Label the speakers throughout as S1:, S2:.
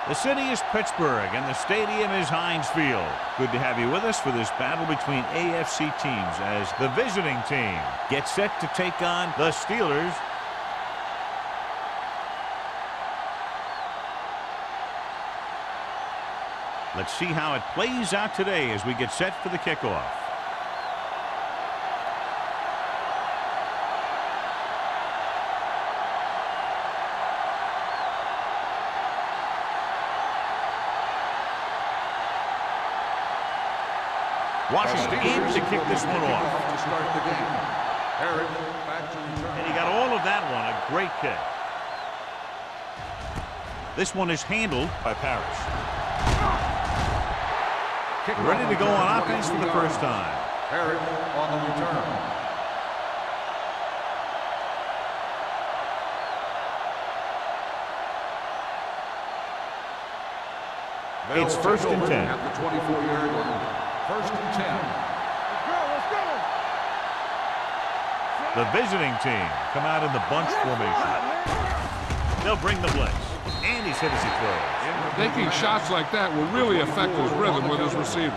S1: The city is Pittsburgh, and the stadium is Heinz Field. Good to have you with us for this battle between AFC teams as the visiting team gets set to take on the Steelers. Let's see how it plays out today as we get set for the kickoff. Washington aims to kick this one off.
S2: To start the game. Eric, back to return.
S1: And he got all of that one. A great kick. This one is handled by Parrish. Ready to go on offense for the first time.
S2: Eric on the return.
S1: It's first and 10.
S2: At the 24-yard line. First and 10.
S3: Let's go.
S1: The visiting team come out in the bunch formation. They'll bring the blitz. And he's hit as he throws.
S4: Taking shots like that will really affect his rhythm with his receiver.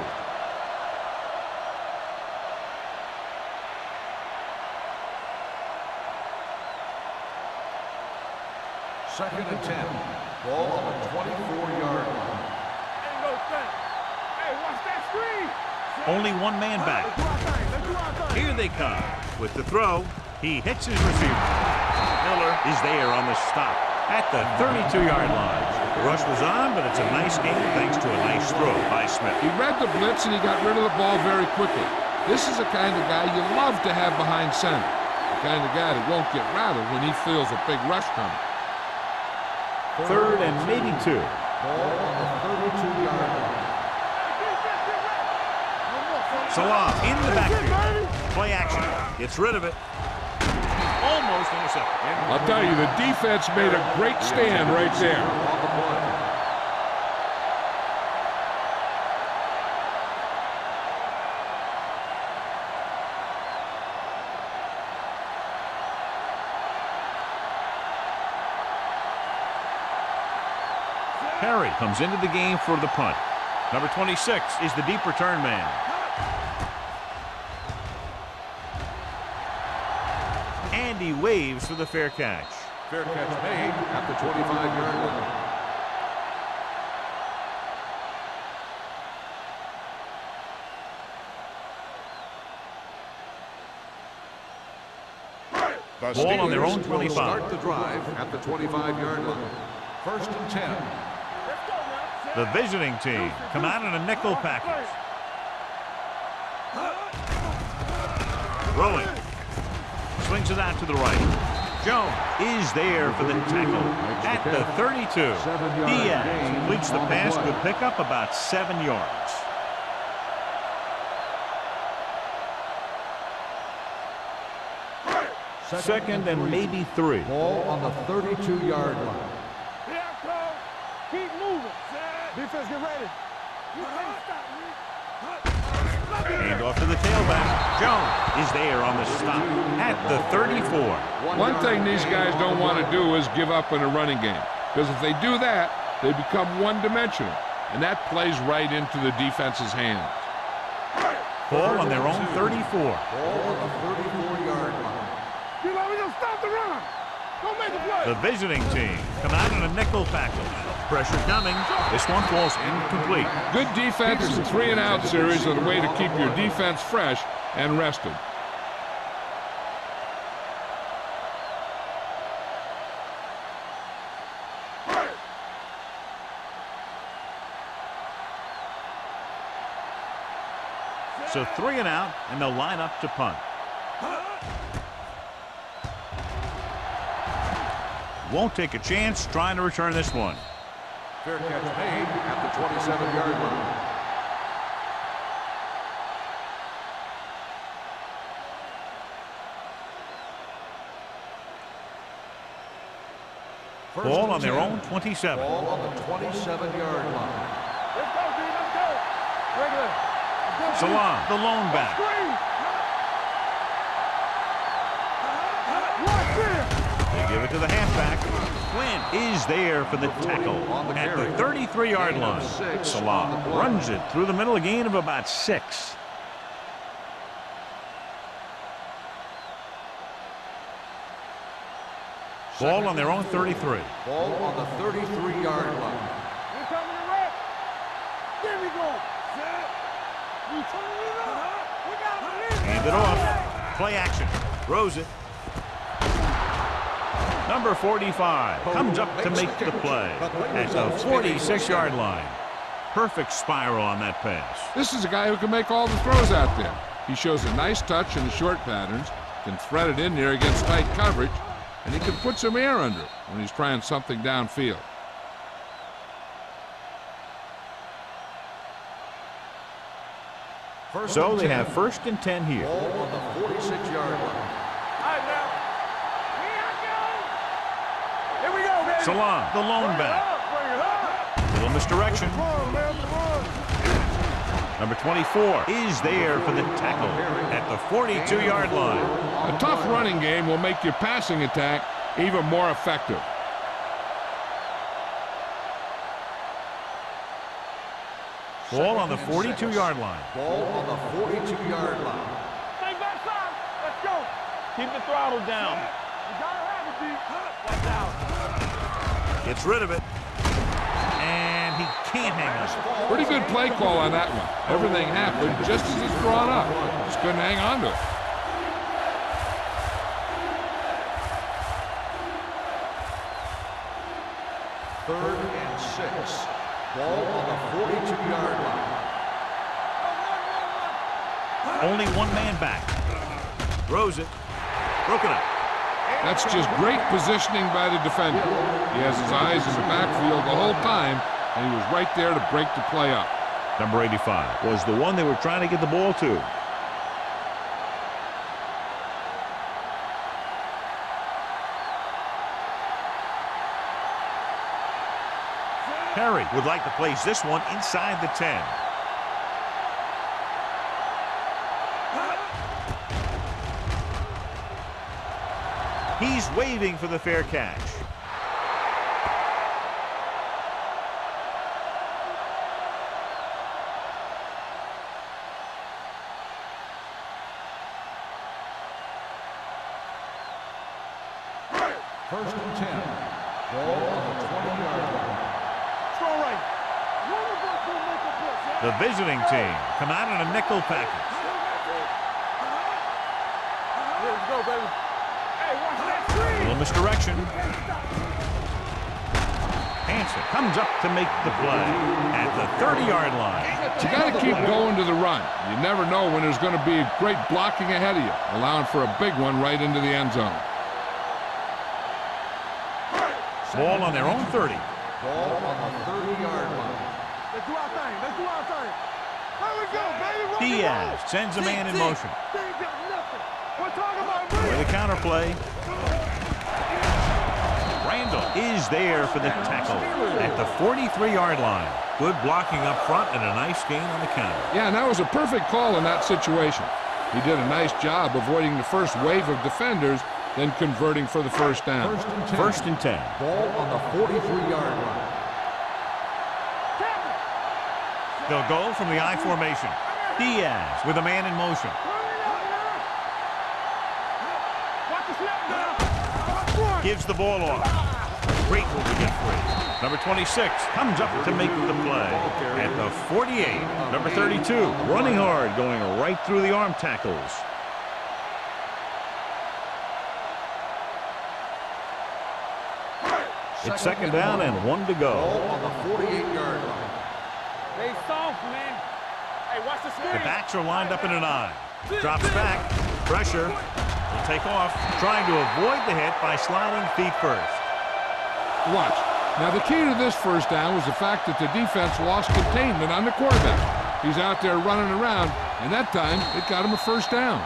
S2: Second and 10. Ball on the 24-yard line.
S3: Ain't no thing. Hey, watch that screen.
S1: Only one man back.
S3: Let's do our thing.
S1: Here they come. With the throw, he hits his receiver. Miller is there on the stop at the 32-yard line. The rush was on, but it's a nice game thanks to a nice throw by Smith.
S4: He read the blitz and he got rid of the ball very quickly. This is the kind of guy you love to have behind center. The kind of guy that won't get rattled when he feels a big rush coming.
S1: Third and maybe 2.
S2: Ball on the 32-yard line.
S1: Salah in the backfield. Play action. Gets rid of it. Almost intercepted.
S4: I'll tell you, the defense made a great stand right there.
S2: On the play.
S1: Perry comes into the game for the punt. Number 26 is the deep return man. And he waves for the fair catch.
S2: Fair catch made at the 25-yard line.
S1: Ball on their own
S2: Steelers will
S1: 25.
S2: Start the drive at the 25-yard line. First and 10.
S1: The visiting team come out in a nickel package. Rolling. Swings it out to the right. Jones is there for the tackle at the 32. Diaz completes the pass. Good pickup, about 7 yards. Second and maybe 3.
S2: Ball on the 32-yard line.
S3: Here I come. Keep moving. Defense, get ready. You can't stop me.
S1: Hand off to the tailback. Jones is there on the stop at the 34.
S4: One thing these guys don't want to do is give up in a running game. Because if they do that, they become one-dimensional. And that plays right into the defense's hands.
S1: Ball on their own 34.
S2: Ball on the 34-yard line.
S3: You know, we gonna stop the run. Don't make a play.
S1: The visiting team come out in a nickel package. Pressure coming. This one falls incomplete.
S4: Good defense and 3-and-out series are the way to keep your defense fresh and rested.
S1: So 3 and out, and they'll line up to punt. Won't take a chance trying to return this one.
S2: Fair catch made at the 27-yard line.
S1: Ball on their own 27.
S2: Ball on the 27-yard line.
S3: Let's go, D. Let's go. Regular.
S1: Salah, the lone back.
S3: Watch this.
S1: They give it to the halfback. Quinn is there for the tackle at the 33-yard line. Salah runs it through the middle, a gain of about 6. Ball on their own 33.
S2: Ball on the 33-yard line.
S3: We're coming to wreck. There we go. Set. We turn it up. We got it.
S1: Hand it off. Play action. Throws it. Number 45 comes up to make the play at the 46-yard line. Perfect spiral on that pass.
S4: This is a guy who can make all the throws out there. He shows a nice touch in the short patterns, can thread it in there against tight coverage, and he can put some air under it when he's trying something downfield.
S1: So they have 1st and 10 here.
S2: Ball on the 46-yard line.
S3: All right, now. Here we go, baby.
S1: Salah, the lone back.
S3: Bring it up.
S1: Little misdirection.
S3: Come on, man. Come on.
S1: Number 24 is there for the tackle at the 42-yard line.
S4: A tough running game will make your passing attack even more effective.
S1: Ball on the 42-yard line.
S2: Ball on the 42-yard line.
S3: Stay back side. Let's go. Keep the throttle down. You gotta have it, D. Watch out.
S1: Gets rid of it. And he can't hang on.
S4: Pretty good play call on that one. Everything happened just as it's drawn up. Just couldn't hang on to it.
S2: Third and 6. Ball on the 42-yard line.
S1: Only one man back. Throws it. Broken up.
S4: That's just great positioning by the defender. He has his eyes in the backfield the whole time, and he was right there to break the play up.
S1: Number 85 was the one they were trying to get the ball to. Perry would like to place this one inside the 10. He's waving for the fair catch.
S2: First and 10. Ball on the 20-yard line.
S3: Throw right.
S1: The visiting team come out in a nickel package.
S3: Let's go, baby. Hey, watch that screen.
S1: Little misdirection. Hansen comes up to make the play at the 30-yard line.
S4: You got to keep going to the run. You never know when there's going to be great blocking ahead of you, allowing for a big one right into the end zone.
S1: Ball on their own 30.
S2: Ball on the 30-yard line.
S3: Let's do our thing. Let's do our thing. There we go, baby. Rock and
S1: Diaz
S3: roll.
S1: sends a man in motion.
S3: They ain't got nothing. We're talking about me.
S1: With a counterplay. Randall is there for the tackle at the 43-yard line. Good blocking up front and a nice gain on the counter.
S4: Yeah, and that was a perfect call in that situation. He did a nice job avoiding the first wave of defenders, then converting for the first down.
S1: First and 10.
S2: Ball on the 43-yard line.
S1: They'll go from the I formation. Diaz with a man in motion.
S3: Watch the snap now.
S1: Gives the ball off. Great move to get free. Number 26 comes up to make the play at the 48. Number 32 running hard, going right through the arm tackles. It's second down and 1 to go.
S2: Ball on the 48-yard line.
S3: They soft, man. Hey, watch the screen.
S1: The backs are lined up in an I. Drops back. Pressure. Will take off. Trying to avoid the hit by sliding feet first.
S4: Watch. Now, the key to this first down was the fact that the defense lost containment on the quarterback. He's out there running around, and that time it got him a first down.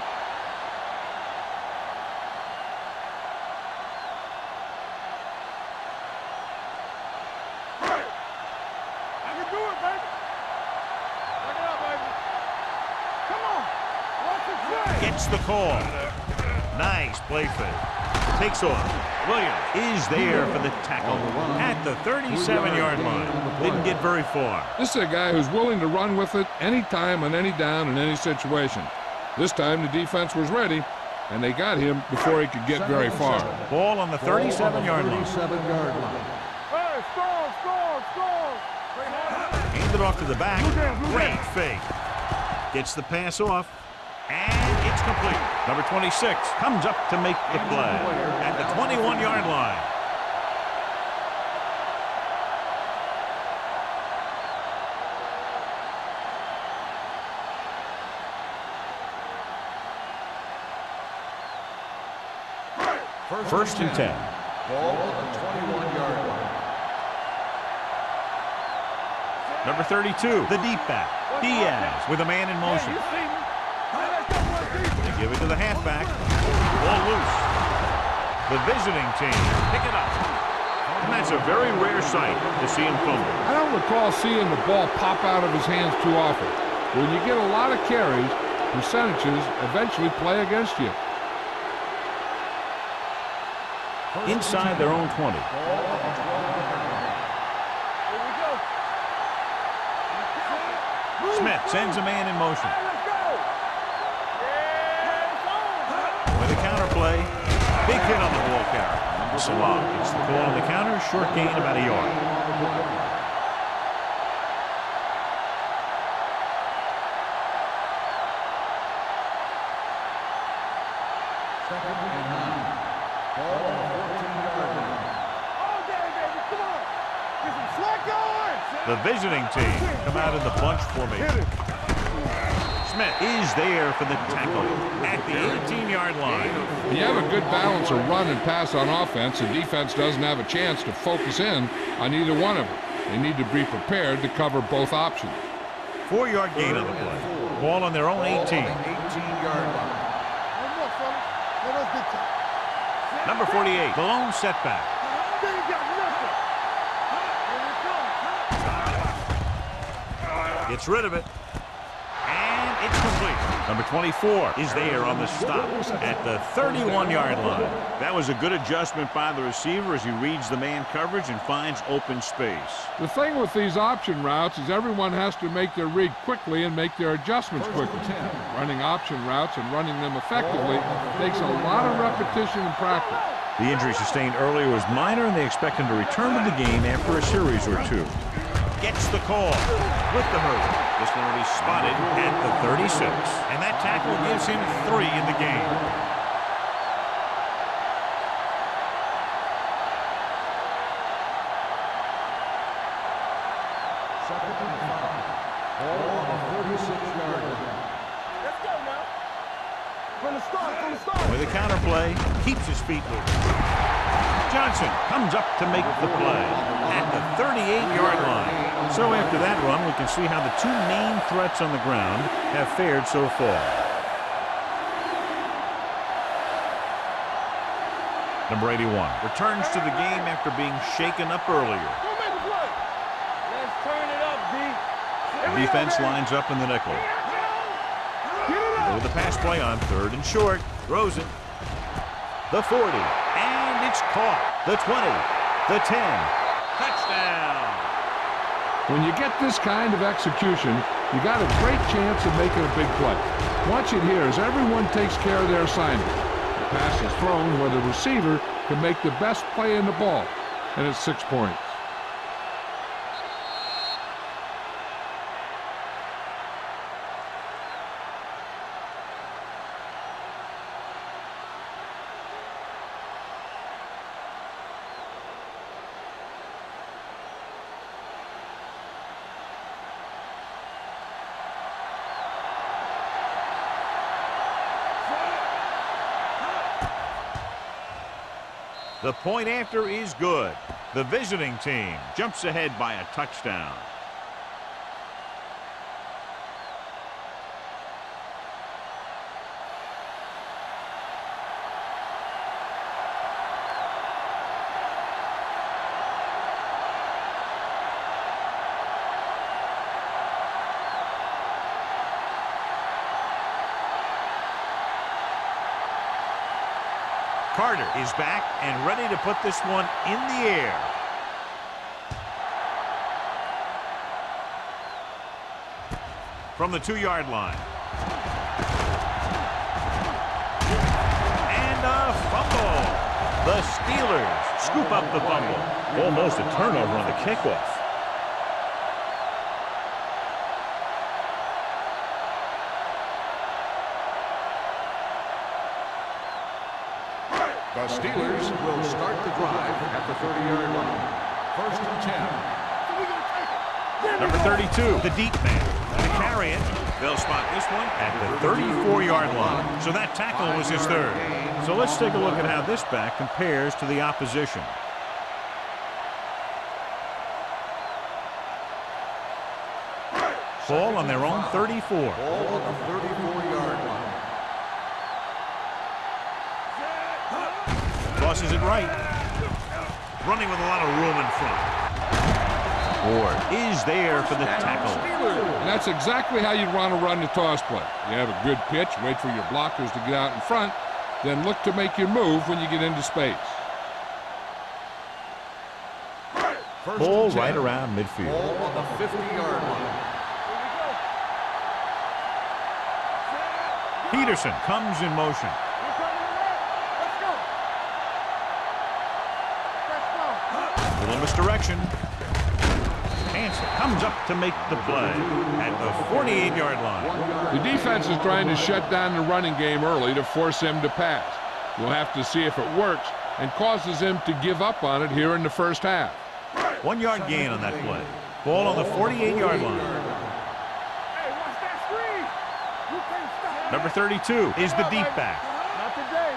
S3: I can do it, baby. Check it out, baby. Come on. Watch the play.
S1: Gets the call. Nice play fake. Takes off. Williams is there for the tackle at the 37-yard line. Didn't get very far.
S4: This is a guy who's willing to run with it any time, on any down, in any situation. This time the defense was ready, and they got him before he could get very far.
S1: Ball on the 37-yard line.
S3: Hey, score!
S1: Hand it off to the back. Great fake. Gets the pass off. And it's complete. Number 26 comes up to make the play at the 21-yard line. First and 10.
S2: Ball on the 21-yard line.
S1: Number 32, the deep back. Diaz with a man in motion. They give it to the halfback. Ball loose. The visiting team pick it up. And that's a very rare sight to see him fumble.
S4: I don't recall seeing the ball pop out of his hands too often. When you get a lot of carries, percentages eventually play against you.
S1: Inside their own 20. Smith sends a man in motion. With a counter play. Big hit on the ball carrier. Salah gets the call on the counter. Short gain about a yard. The visiting team come out in the bunch formation. Smith is there for the tackle at the 18-yard line.
S4: When you have a good balance of run and pass on offense, the defense doesn't have a chance to focus in on either one of them. They need to be prepared to cover both options.
S1: 4-yard gain on the play. Ball on their own 18.
S2: 18-yard line.
S1: Number 48, the lone setback. Gets rid of it. And it's complete. Number 24 is there on the stop at the 31-yard line. That was a good adjustment by the receiver as he reads the man coverage and finds open space.
S4: The thing with these option routes is everyone has to make their read quickly and make their adjustments quickly. Running option routes and running them effectively takes a lot of repetition and practice.
S1: The injury sustained earlier was minor, and they expect him to return to the game after a series or two. Gets the call with the hurdle. This one will be spotted at the 36. And that tackle gives him 3 in the game.
S2: Second and 5. Ball on the 36-yard line.
S3: Let's go now. From the start.
S1: With a counter play, keeps his feet moving. Johnson comes up to make the play at the 38-yard line. So after that run, we can see how the two main threats on the ground have fared so far. Number 81 returns to the game after being shaken up earlier.
S3: Let's turn it up, D.
S1: The defense lines up in the nickel. With the pass play on 3rd and short. Throws it. The 40. And it's caught. The 20. The 10. Touchdown.
S4: When you get this kind of execution, you got a great chance of making a big play. Watch it here as everyone takes care of their assignment. The pass is thrown where the receiver can make the best play in the ball, and it's 6 points.
S1: The point after is good. The visiting team jumps ahead by a touchdown. Carter is back and ready to put this one in the air. From the 2-yard line. And a fumble. The Steelers scoop up the fumble. Almost a turnover on the kickoff.
S2: The Steelers will start the drive at the 30-yard line. 1st and 10.
S1: Number 32, the deep man. To carry it, they'll spot this one at the 34-yard line. So that tackle was his 3rd. So let's take a look at how this back compares to the opposition. Ball on their own 34.
S2: Ball on the 34-yard line.
S1: Crosses it right. Running with a lot of room in front. Ward is there for the tackle.
S4: And that's exactly how you'd want to run the toss play. You have a good pitch, wait for your blockers to get out in front, then look to make your move when you get into space.
S1: Ball right around midfield.
S2: Ball on the 50-yard line.
S1: Peterson comes in motion. Little misdirection. Hansen comes up to make the play at the 48-yard line.
S4: The defense is trying to shut down the running game early to force him to pass. We'll have to see if it works and causes him to give up on it here in the first half.
S1: 1-yard gain on that play. Ball on the 48-yard line. Number 32 is the deep back.
S3: Not today.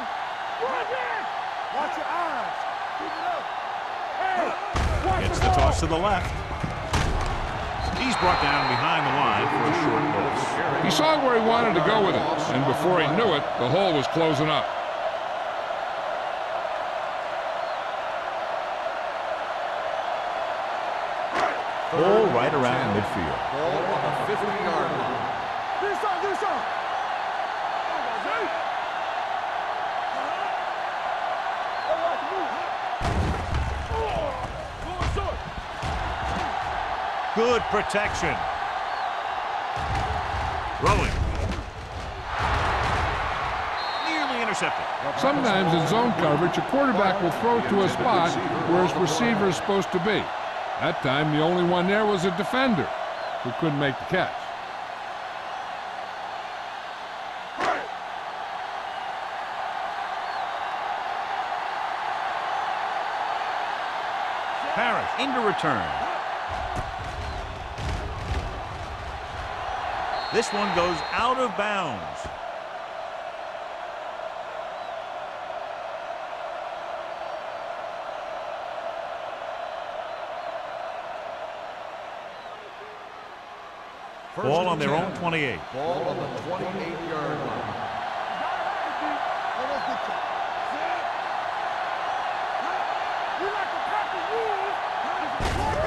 S3: Watch your eyes. Keep it up. Hey,
S1: Gets the toss to the left. He's brought down behind the line for a short loss.
S4: He saw where he wanted to go with it, and before he knew it, the hole was closing up.
S1: Ball right around midfield.
S2: Ball on the 50-yard line.
S3: do something.
S1: Good protection. Rolling. Nearly intercepted.
S4: Sometimes in zone coverage, a quarterback will throw to a spot where his receiver is supposed to be. That time, the only one there was a defender who couldn't make the catch.
S1: Parrish into return. This one goes out of bounds. Ball on their own 28.
S2: Ball on the 28-yard line.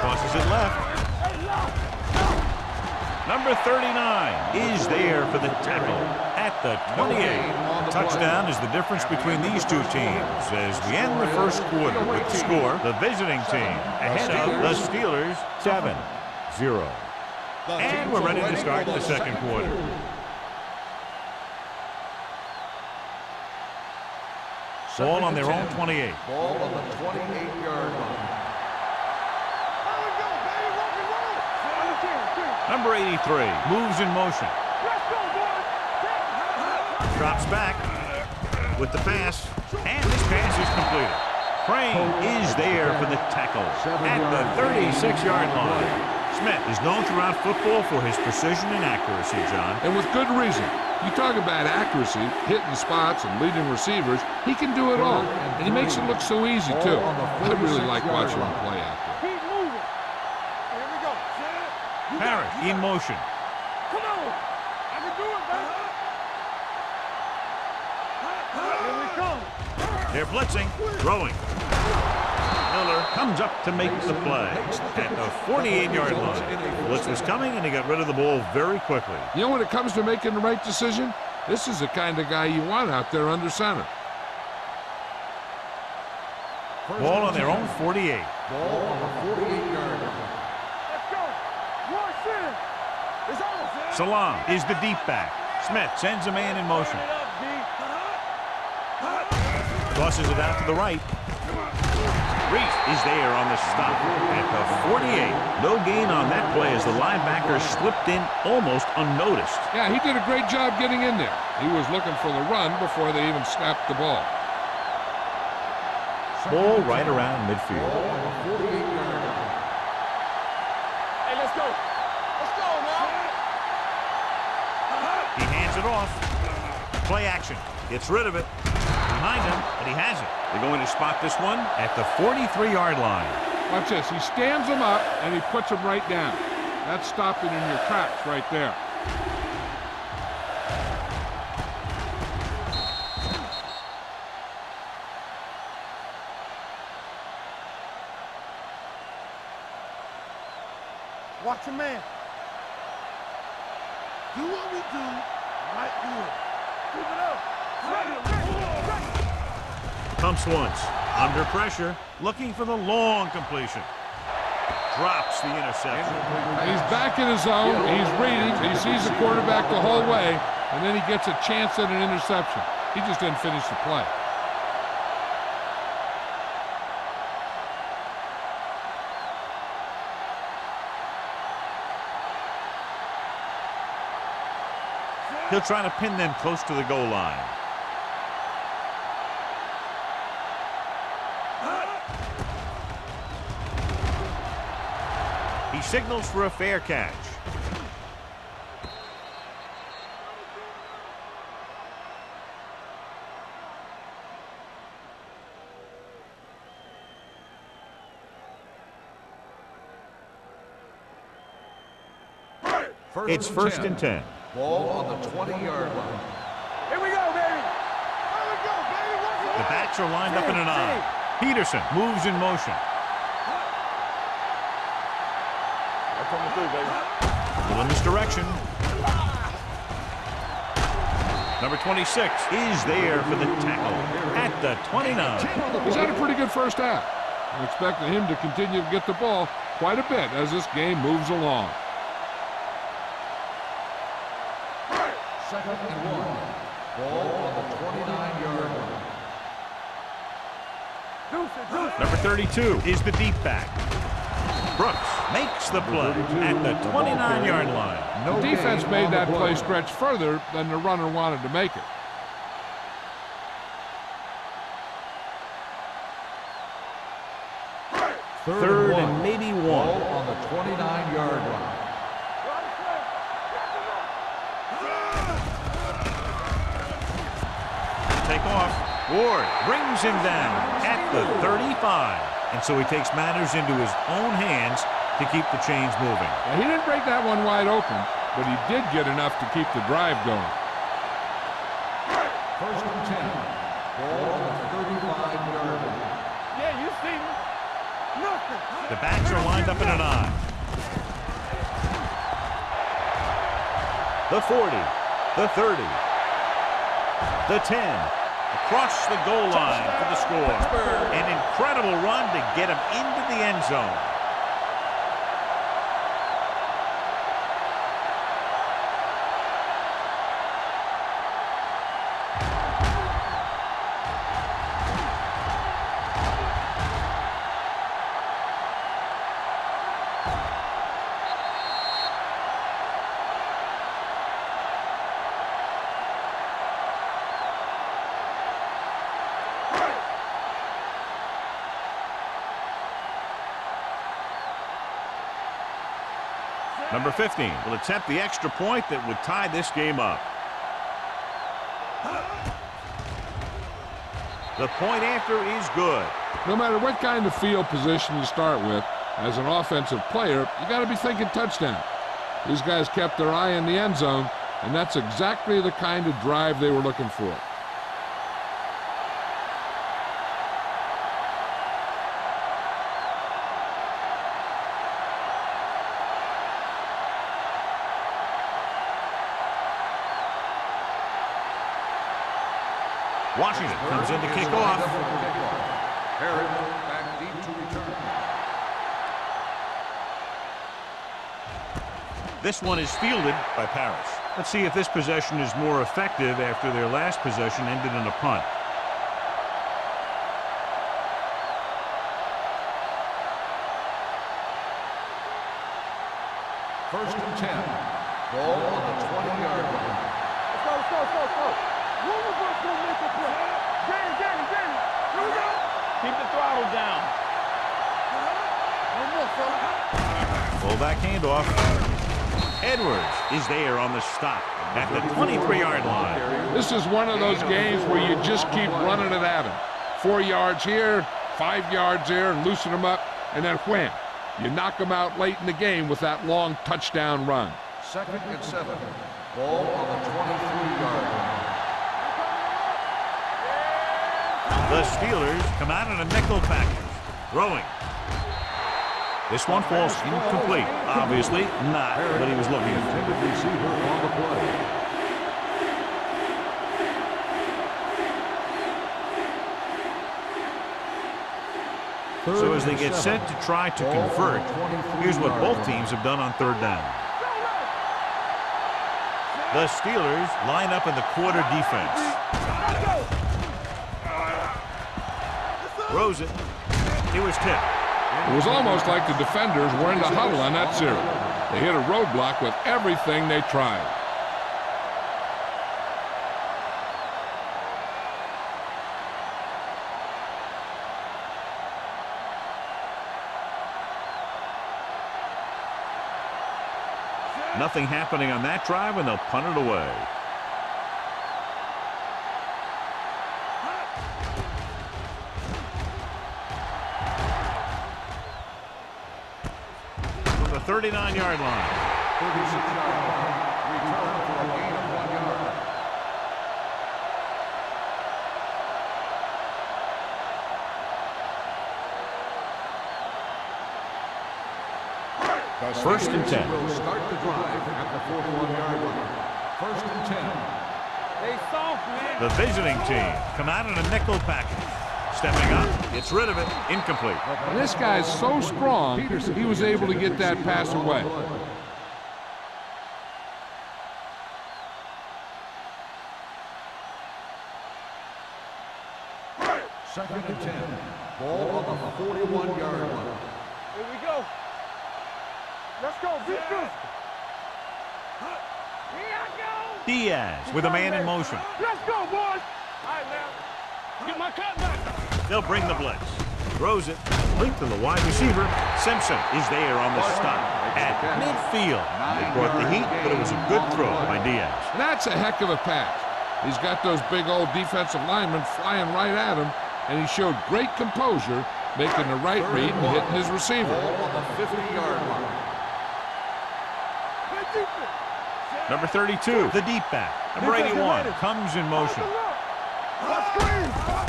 S1: Crosses it left. Number 39 is there for the tackle at the 28. Touchdown is the difference between these two teams as we end the first quarter with the score. The visiting team ahead of the Steelers 7-0. And we're ready to start the second quarter. Ball on their own 28.
S2: Ball on the 28-yard line.
S1: Number 83 moves in motion. Drops back with the pass, and this pass is completed. Crane is there for the tackle at the 36-yard line. Smith is known throughout football for his precision and accuracy, John.
S4: And with good reason. You talk about accuracy, hitting spots, and leading receivers. He can do it all, and he makes it look so easy, too. I really like watching him play out there.
S3: Keep moving. Here we go.
S1: Parrish in motion.
S3: Come on. I can do it, baby. Here we come.
S1: They're blitzing, throwing. Miller comes up to make the play at the 48-yard line. Blitz was coming, and he got rid of the ball very quickly.
S4: You know, when it comes to making the right decision, this is the kind of guy you want out there under center.
S1: Ball on their own 48.
S2: Ball on the 48-yard line.
S3: Let's go. One center. It's on.
S1: Salam is the deep back. Smith sends a man in motion.
S3: Turn it up, D.
S1: Tosses it out to the right. Reese is there on the stop at the 48. No gain on that play as the linebacker slipped in almost unnoticed.
S4: Yeah, he did a great job getting in there. He was looking for the run before they even snapped the ball.
S1: Ball right around midfield.
S2: Ball on the 48-yard line.
S3: Hey, let's go. Let's go now.
S1: He hands it off. Play action. Gets rid of it. Behind him, but he has it. They're going to spot this one at the 43-yard line.
S4: Watch this. He stands him up, and he puts him right down. That's stopping in your tracks right there.
S3: Watch your man. Do what we do right here. Keep it up.
S1: Pumps once. Under pressure. Looking for the long completion. Drops the interception.
S4: He's back in his zone. He's reading. He sees the quarterback the whole way, and then he gets a chance at an interception. He just didn't finish the play.
S1: He'll try to pin them close to the goal line. He signals for a fair catch. It's first and 10.
S2: Ball on the 20-yard line.
S3: Here we go, baby. Here we go, baby. Watch it.
S1: The backs are lined up in an I. Peterson moves in motion.
S3: I'm coming through, baby.
S1: Little misdirection. Number 26 is there for the tackle at the 29.
S4: He's had a pretty good first half. I'm expecting him to continue to get the ball quite a bit as this game moves along.
S2: Second and 1. Ball on the 29-yard line.
S1: Number 32 is the deep back. Brooks makes the play at the 29-yard line.
S4: The defense made that play stretch further than the runner wanted to make it.
S1: Third and maybe one.
S2: Ball on the 29-yard line.
S1: Take off. Ward brings him down at the 35. And so he takes matters into his own hands to keep the chains moving.
S4: Now, he didn't break that one wide open, but he did get enough to keep the drive going.
S2: First and 10. Ball on the 35-yard line.
S3: Yeah, you see me. Nothing.
S1: The backs are lined up in an I. The 40, the 30, the 10. Across the goal line for the score. An incredible run to get him into the end zone. Number 15 will attempt the extra point that would tie this game up. The point after is good.
S4: No matter what kind of field position you start with, as an offensive player, you got to be thinking touchdown. These guys kept their eye in the end zone, and that's exactly the kind of drive they were looking for.
S1: Washington comes in to kick off.
S2: Herod back deep to return.
S1: This one is fielded by Paris. Let's see if this possession is more effective after their last possession ended in a punt.
S2: First and 10. Ball on the 20-yard line.
S3: Let's go. One of us gonna make a play. Danny. Here we go.
S5: Keep the throttle down.
S3: One more, fella.
S1: Fullback handoff. Edwards is there on the stop at the 23-yard line.
S4: This is one of those games where you just keep running it at him. 4 yards here, 5 yards there, loosen him up, and then wham. You knock him out late in the game with that long touchdown run.
S2: Second and 7. Ball on the 23-yard line.
S1: The Steelers come out in a nickel package. Throwing. This one falls incomplete. Obviously not what he was looking for.
S2: Intended receiver on the play.
S1: So as they get set to try to convert, here's what both teams have done on third down. The Steelers line up in the quarter defense. Throws it. He was tipped.
S4: It was almost like the defenders were in the huddle on that series. They hit a roadblock with everything they tried.
S1: Nothing happening on that drive, and they'll punt it away. From the 39-yard line.
S2: 36-yard line. Return for a gain of 1 yard.
S1: First and 10.
S2: Will start the drive at the 41-yard line. First and 10.
S3: They soft, man.
S1: The visiting team come out in a nickel package. Stepping up, gets rid of it, incomplete.
S4: And this guy's so strong, he was able to get that pass away.
S2: Second and 10. Ball on the 41-yard line.
S3: Here we go. Let's go, defense. Here I go.
S1: Diaz with a man in motion.
S3: Let's go, boys. All right, now. Get my cut back.
S1: They'll bring the blitz. Throws it. Link to the wide receiver. Simpson is there on the stop at midfield. They brought the heat, but it was a good throw by Diaz.
S4: That's a heck of a pass. He's got those big old defensive linemen flying right at him, and he showed great composure, making the right read and hitting his receiver.
S2: Ball on the 50-yard line.
S1: Number 32, the deep back. Number 81 comes in motion.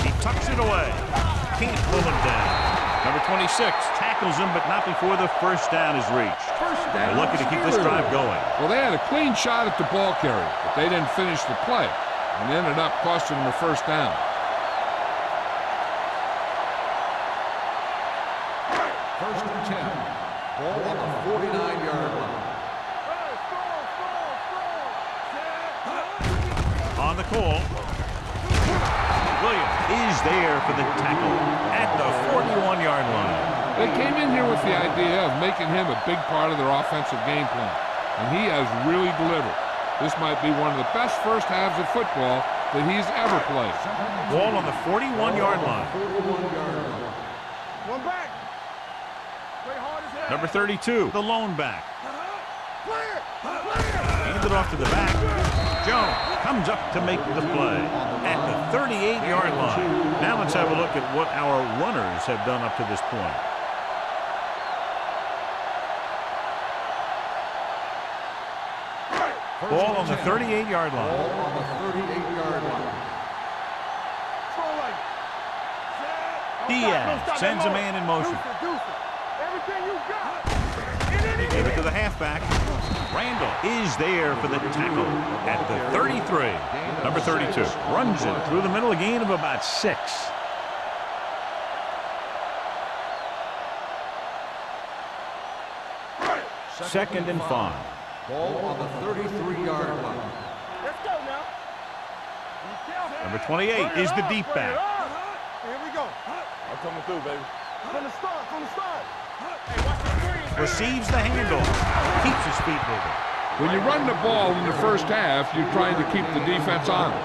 S1: He tucks it away. Can't pull him down. Number 26 tackles him, but not before the first down is reached. They're looking to keep this drive going.
S4: Well, they had a clean shot at the ball carrier, but they didn't finish the play, and ended up costing them a first down.
S2: First and 10. Ball on the 49-yard line.
S1: On the call, Williams is there for the tackle at the 41-yard line.
S4: They came in here with the idea of making him a big part of their offensive game plan, and he has really delivered. This might be one of the best first halves of football that he's ever played.
S1: Ball on the 41-yard line.
S3: One back. Play hard as hell.
S1: Number 32, the lone back.
S3: Clear.
S1: Handed off to the back. Jones comes up to make the play at the 38-yard line. Now let's have a look at what our runners have done up to this point. Ball on the 38-yard line.
S2: Ball on the 38-yard line.
S1: Diaz sends a man in motion.
S3: Everything you got.
S1: He gave it to the halfback. Randall is there for the tackle at the 33. Number 32 runs it through the middle, a gain of about 6. 2nd and 5.
S2: Ball on the 33-yard line.
S3: Let's go now.
S1: Number 28 is the deep back.
S3: Here we go.
S5: I'm coming through, baby.
S3: From the start, from the start.
S1: Receives the handoff. Keeps his feet moving.
S4: When you run the ball in the first half, you're trying to keep the defense honest.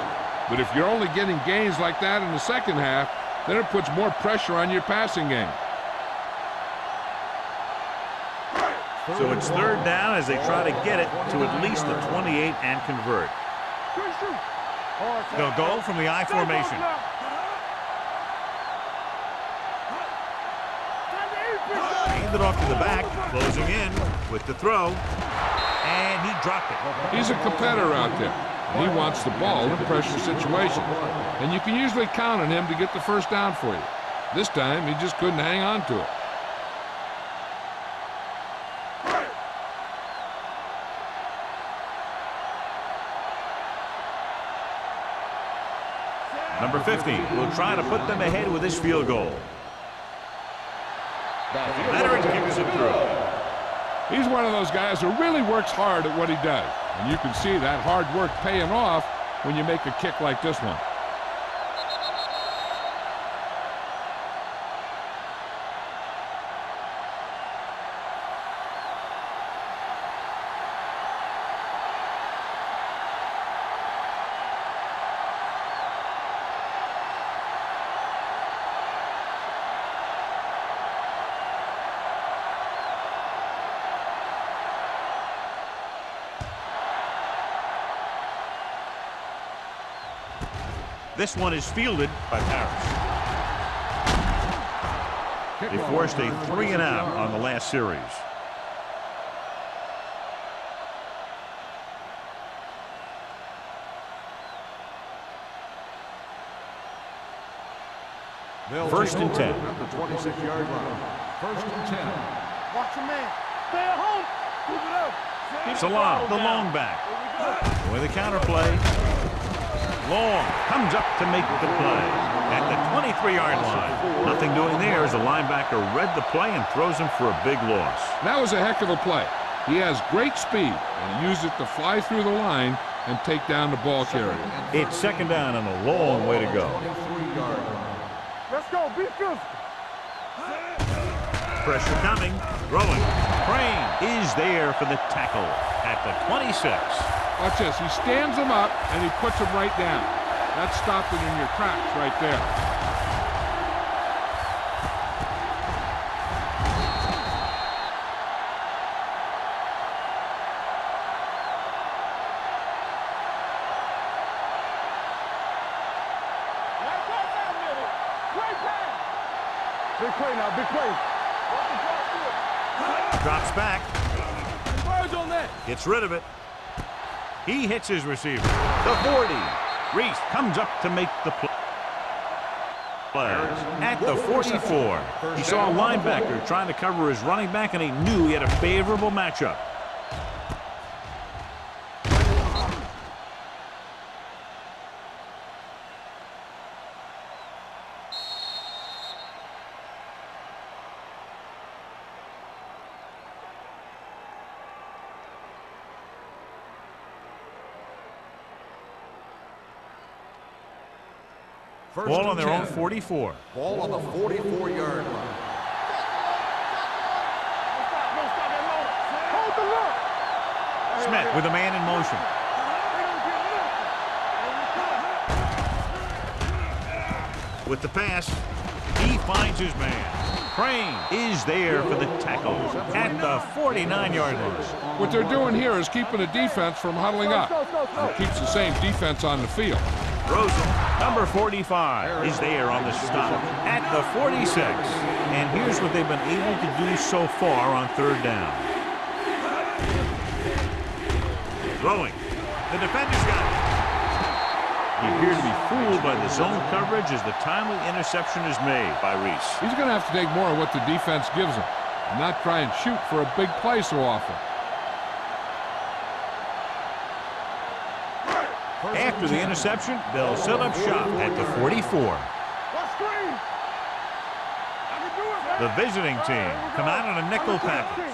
S4: But if you're only getting gains like that in the second half, then it puts more pressure on your passing game.
S1: So it's 3rd down as they try to get it to at least the 28 and convert. They'll go from the I formation. Hand it off to the back, closing in with the throw, and he dropped it.
S4: He's a competitor out there. He wants the ball in pressure situations, and you can usually count on him to get the first down for you. This time, he just couldn't hang on to it.
S1: Number 50 will try to put them ahead with this field goal. Veteran kicks it through.
S4: He's one of those guys who really works hard at what he does. And you can see that hard work paying off when you make a kick like this one.
S1: This one is fielded by Paris. They forced a 3-and-out on the last series. First and 10.
S2: At the 26-yard line. 1st and 10.
S3: Watch your man. Stay at home. Keep it up.
S1: Salam, the long back. With the counterplay. Long comes up to make the play at the 23-yard line. Nothing doing there as the linebacker read the play and throws him for a big loss.
S4: That was a heck of a play. He has great speed, and he used it to fly through the line and take down the ball carrier.
S1: It's 2nd down and a long way to go.
S3: Let's go. Be physical.
S1: Pressure coming. Throwing. Crane is there for the tackle at the 26.
S4: Watch this. He stands him up, and he puts him right down. That's stopping in your tracks right there.
S3: Big play now. Big play.
S1: Drops back.
S3: Birds on that.
S1: Gets rid of it. He hits his receiver. The 40. Reese comes up to make the play. At the 44. He saw a linebacker trying to cover his running back, and he knew he had a favorable matchup. Ball on their own 44.
S2: Ball on the 44-yard line.
S3: Hold the look.
S1: Smith with a man in motion. With the pass, he finds his man. Crane is there for the tackle at the 49-yard line.
S4: What they're doing here is keeping the defense from huddling up. It keeps the same defense on the field.
S1: Rosen, number 45, is there on the stop at the 46. And here's what they've been able to do so far on 3rd down. Throwing. The defender's got it. He appeared to be fooled by the zone coverage as the timely interception is made by Reese.
S4: He's going to have to take more of what the defense gives him and not try and shoot for a big play so often.
S1: After the interception, they'll set up shop at the 44. The visiting team come out in a nickel package.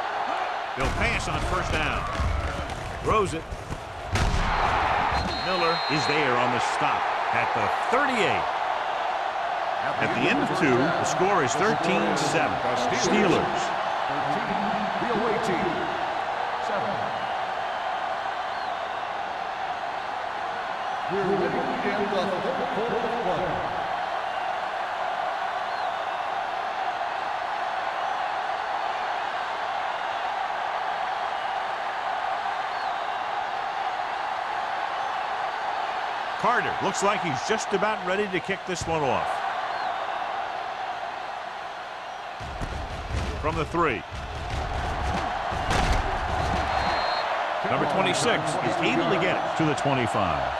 S1: They'll pass on first down. Throws it. Miller is there on the stop at the 38. At the end of 2, the score is 13-7. Steelers.
S2: 13, the away team. 7. We're ready to begin the third quarter of play.
S1: Carter looks like he's just about ready to kick this one off. From the 3. Number 26 is able to get it to the 25.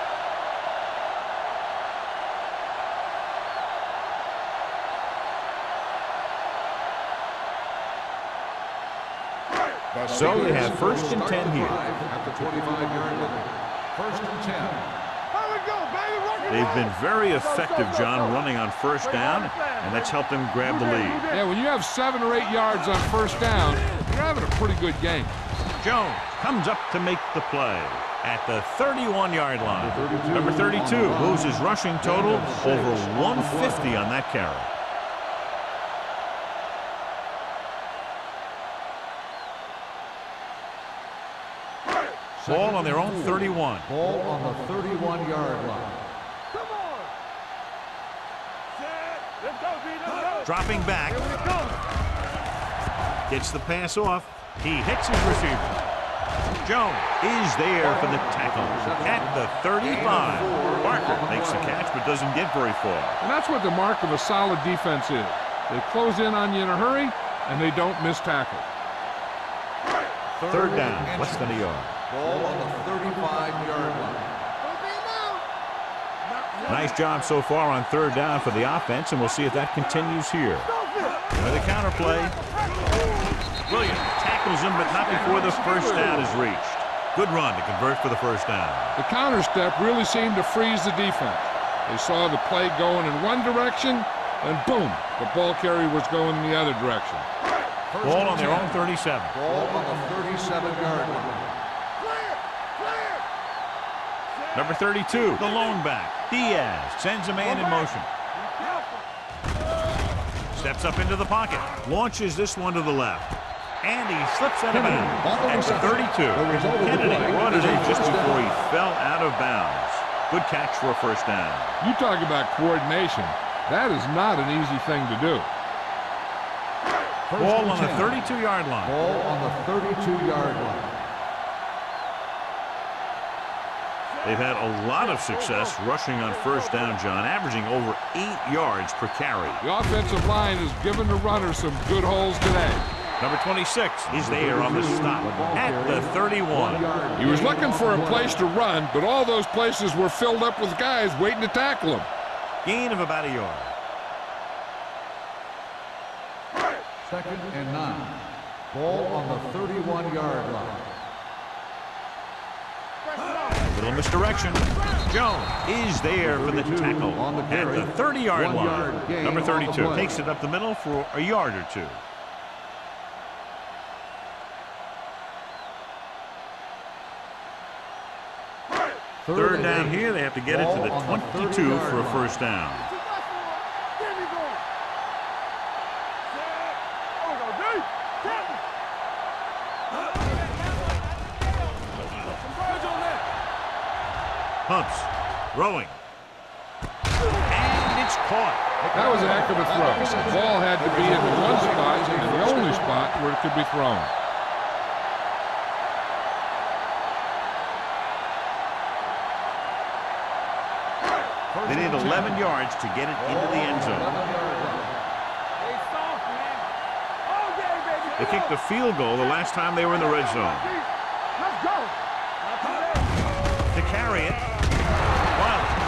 S1: So they have first and 10 here.
S2: At the 25-yard line. First and 10.
S1: They've been very effective, John, running on first down, and that's helped them grab the lead.
S4: Yeah, when you have 7 or 8 yards on first down, you're having a pretty good game.
S1: Jones comes up to make the play at the 31-yard line. Number 32 moves his rushing total over 150 on that carry. Ball on their own 31.
S2: Ball on the 31-yard line.
S3: Come on. Let's go.
S1: Dropping back. Gets the pass off. He hits his receiver. Jones is there for the tackle at the 35. Barker makes the catch but doesn't get very far.
S4: And that's what the mark of a solid defense is. They close in on you in a hurry, and they don't miss tackle.
S1: Third down, less than a yard.
S2: Ball on the 35-yard line.
S1: Nice job so far on third down for the offense, and we'll see if that continues here. With a counter play. Williams tackles him, but not before the first down is reached. Good run to convert for the first down.
S4: The counter step really seemed to freeze the defense. They saw the play going in one direction, and boom, the ball carrier was going in the other direction.
S1: Ball on their own 37.
S2: Ball on the 37-yard line.
S1: Number 32, the lone back. Diaz sends a man in motion. Steps up into the pocket. Launches this one to the left. And he slips out of bounds at the 32. Kennedy brought it in just before he fell out of bounds. Good catch for a first down.
S4: You talk about coordination. That is not an easy thing to do.
S1: Ball on the 32-yard line.
S2: Ball on the 32-yard line.
S1: They've had a lot of success rushing on first down, John, averaging over 8 yards per carry.
S4: The offensive line has given the runner some good holes today.
S1: Number 26 is there on the stop at the 31.
S4: He was looking for a place to run, but all those places were filled up with guys waiting to tackle him.
S1: Gain of about a yard.
S2: Second and 9. Ball on the 31-yard line.
S1: Little misdirection. Jones is there for the tackle at the 30-yard line. Number 32 takes it up the middle for a yard or two. Third down here. They have to get it to the 22 for a first down. Pumps, throwing, and it's caught.
S4: That was a heck of a throw. The ball had to be in the one spot and the only spot where it could be thrown.
S1: They need 11 yards to get it into the end zone. They kicked a field goal the last time they were in the red zone.
S3: Let's go.
S1: To carry it.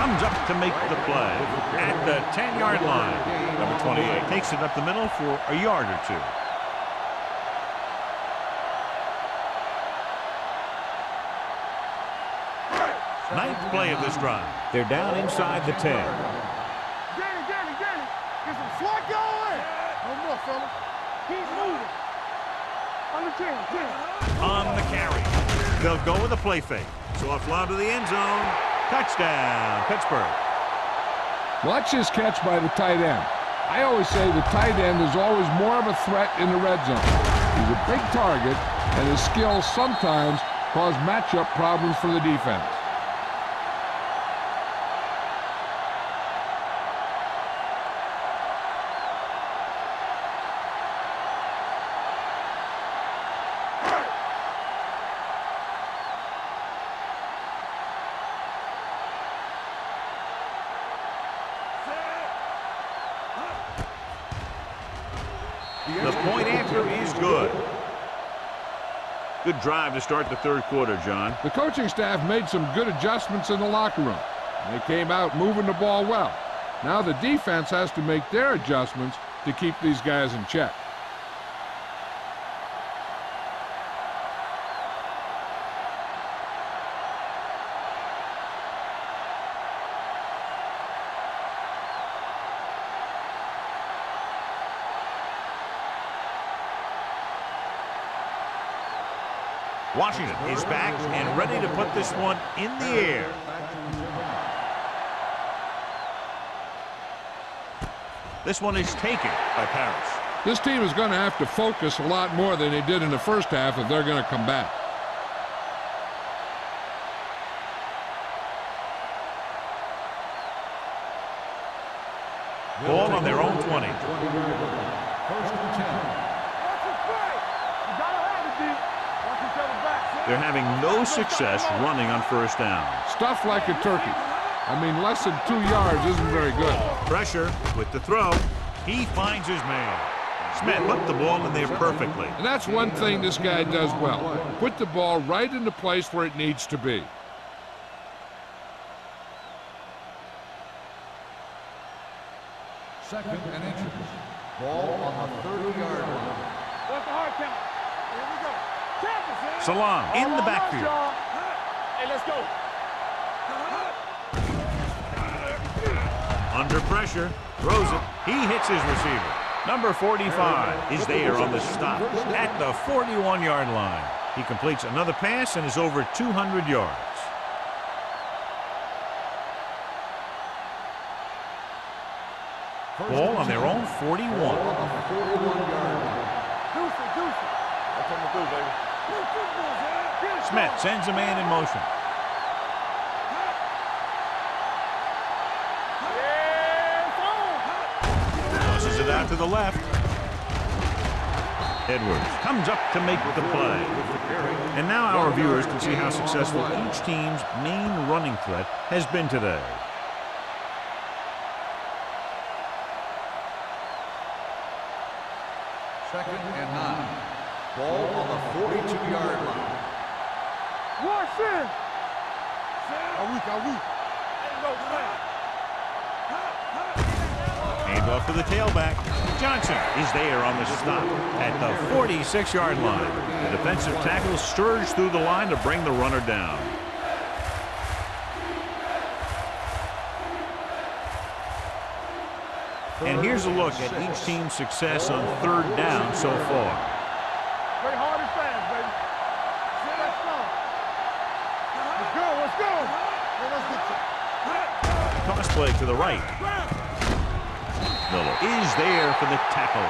S1: Comes up to make the play at the 10-yard line. Number 28 takes it up the middle for a yard or two. Ninth play of this drive. They're down inside the 10.
S3: Get it. Get some slot going. No more, fella. Keep moving. On the 10.
S1: On the carry. They'll go with a play fake. So offload to the end zone. Touchdown, Pittsburgh.
S4: Watch this catch by the tight end. I always say the tight end is always more of a threat in the red zone. He's a big target, and his skills sometimes cause matchup problems for the defense.
S1: The point after is good. Good drive to start the third quarter, John.
S4: The coaching staff made some good adjustments in the locker room. They came out moving the ball well. Now the defense has to make their adjustments to keep these guys in check.
S1: Washington is back and ready to put this one in the air. This one is taken by Paris.
S4: This team is going to have to focus a lot more than they did in the first half if they're going to come back.
S1: Ball on their own 20.
S2: 1st and 10.
S1: They're having no success running on first down.
S4: Stuff like a turkey. I mean, less than 2 yards isn't very good.
S1: Pressure with the throw. He finds his man. Smith put the ball in there perfectly.
S4: And that's one thing this guy does well. Put the ball right in the place where it needs to be.
S2: Second and inches. Ball on the 30-yard line.
S3: What's the hard count? Here we go.
S1: Salam in the backfield.
S5: Hey, let's go.
S1: Under pressure, throws it. He hits his receiver. Number 45 is there on the stop at the 41-yard line. He completes another pass and is over 200 yards. Ball on their own 41.
S5: That's what I'm gonna do, baby.
S1: Smith sends a man in motion. Tosses it out to the left. Edwards comes up to make the play. And now our viewers can see how successful each team's main running threat has been today.
S2: Second and 9. Ball on the 42-yard line.
S3: Watch in.
S1: Hand off to the tailback. Johnson is there on the stop at the 46-yard line. The defensive tackle surged through the line to bring the runner down. And here's a look at each team's success on third down so far.
S3: Play hard and fast, baby. Let's go.
S1: Toss play to the right. Miller is there for the tackle.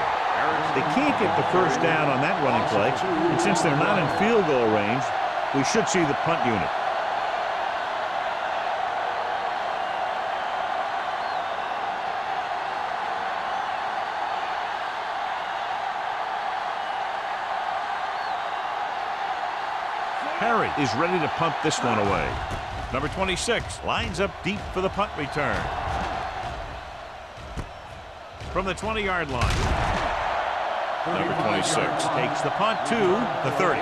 S1: They can't get the first down on that running play, and since they're not in field goal range, we should see the punt unit. Harry is ready to punt this one away. Number 26 lines up deep for the punt return. From the 20-yard line. Number 26 takes the punt to the 30.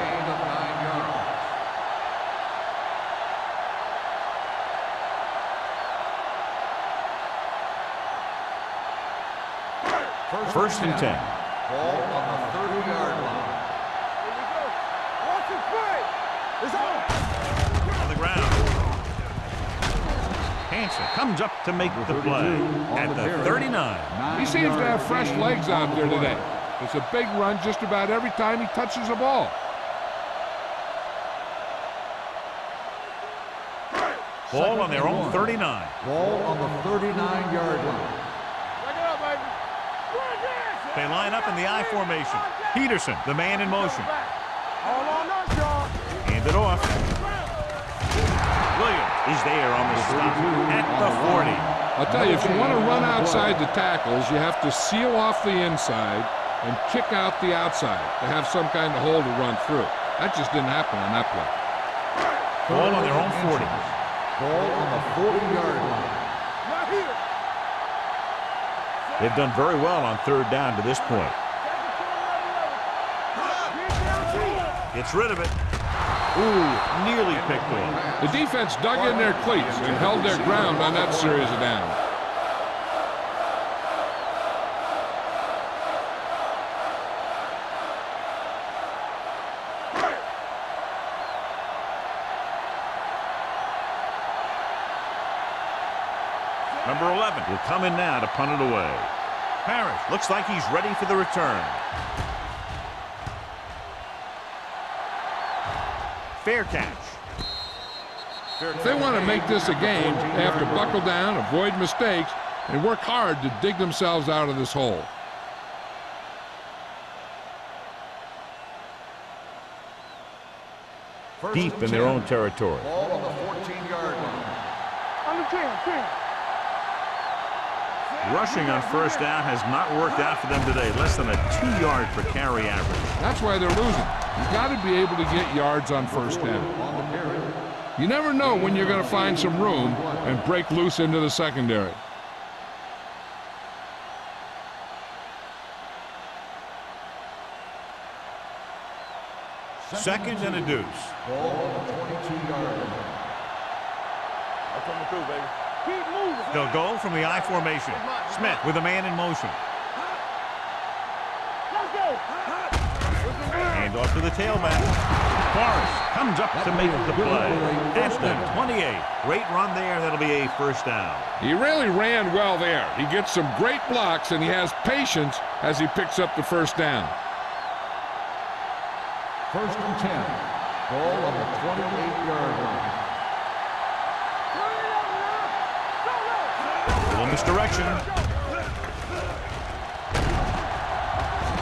S1: First and 10.
S2: Ball on the 30-yard line.
S1: On the ground. Hansen comes up to make the play at the 39.
S4: He seems to have fresh legs out there today. It's a big run just about every time he touches the ball.
S1: Ball on their own 39.
S2: Ball on the 39-yard line.
S5: Back it up, baby.
S1: They line up in the I formation. Peterson, the man in motion.
S3: All on us, y'all.
S1: Hand it off. Williams is there on the stop at the 40.
S4: I'll tell you, if you want to run outside the tackles, you have to seal off the inside and kick out the outside to have some kind of hole to run through. That just didn't happen on that play.
S1: Ball on their own 40.
S2: Ball on the 40-yard line.
S3: Not here.
S1: They've done very well on third down to this point. Gets rid of it. Ooh, nearly picked off.
S4: The defense dug in their cleats and held their ground on that series of downs.
S1: Number 11 will come in now to punt it away. Parrish looks like he's ready for the return. Fair catch.
S4: If they want to make this a game, they have to buckle down, avoid mistakes, and work hard to dig themselves out of this hole.
S1: Deep in their own territory.
S2: Ball on the 14-yard line.
S3: Under 10.
S1: Rushing on first down has not worked out for them today. Less than a 2-yard per carry average.
S4: That's why they're losing. You've got to be able to get yards on first down. You never know when you're going to find some room and break loose into the secondary.
S1: Second and a deuce.
S2: Ball on the 22-yard line.
S5: I'm coming through, baby.
S3: Keep moving.
S1: They'll go from the I formation. Smith with a man in motion.
S3: Let's go.
S1: Hand off to the tailback. Forrest comes up to make the play. At the 28. Great run there. That'll be a first down.
S4: He really ran well there. He gets some great blocks, and he has patience as he picks up the first down.
S2: First and 10. Ball on the 28-yard line.
S1: Little misdirection.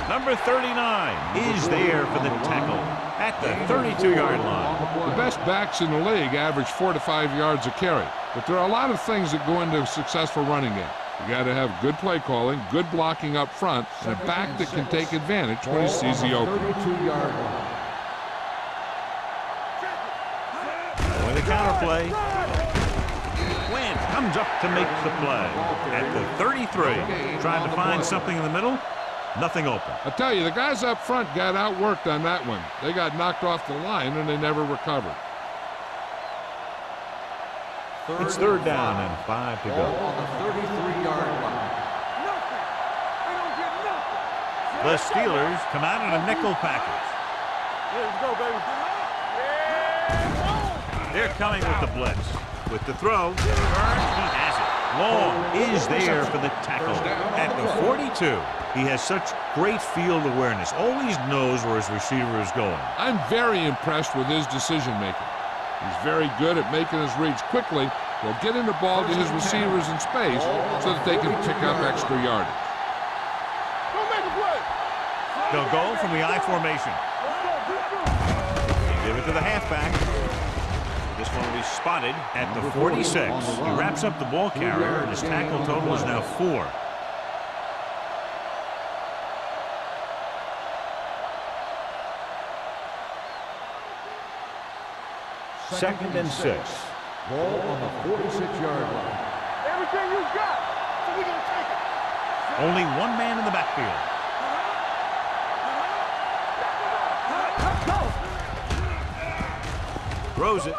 S1: Number 39 is there for the tackle at the 32-yard line.
S4: The best backs in the league average 4 to 5 yards a carry, but there are a lot of things that go into a successful running game. You got to have good play calling, good blocking up front, and a back that can take advantage when he sees the opening.
S2: 32-yard line.
S1: With a counterplay. Wynn comes up to make the play at the 33. Trying to find something in the middle. Nothing open.
S4: I tell you, the guys up front got outworked on that one. They got knocked off the line, and they never recovered.
S1: It's third down and 5 to
S2: Ball
S1: go.
S2: on the 33-yard line.
S3: Nothing. They don't get nothing.
S1: The Steelers come out in a nickel package.
S5: Yeah, let's go, baby.
S1: They're coming with the blitz. With the throw, Burns, he has it. Long is there for the tackle at the 42. He has such great field awareness. Always knows where his receiver is going.
S4: I'm very impressed with his decision-making. He's very good at making his reads quickly. He'll get in the ball to his receivers in space so that they can pick up extra yardage.
S5: Go make a play.
S1: They'll go from the I formation. They give it to the halfback. This one will be spotted at the 46. He wraps up the ball carrier, and his tackle total is now 4. Second and 6.
S2: Ball on the 46-yard line.
S3: Everything you got. So we're going to take it.
S1: Only one man in the backfield. Throws it.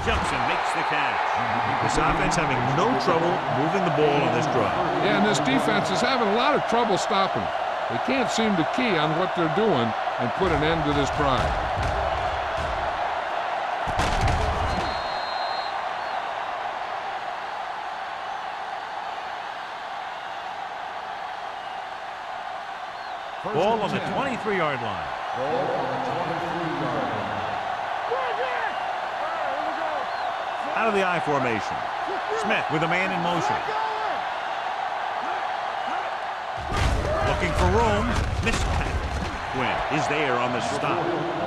S1: Jumps and makes the catch. This offense having no trouble moving the ball on this drive.
S4: Yeah, and this defense is having a lot of trouble stopping him. They can't seem to key on what they're doing and put an end to this drive.
S1: Ball on the 23-yard line.
S2: Ball on the 23-yard line.
S1: Out of the I formation. Smith with a man in motion. Looking for room. Missed tackle. Quinn is there on the stop.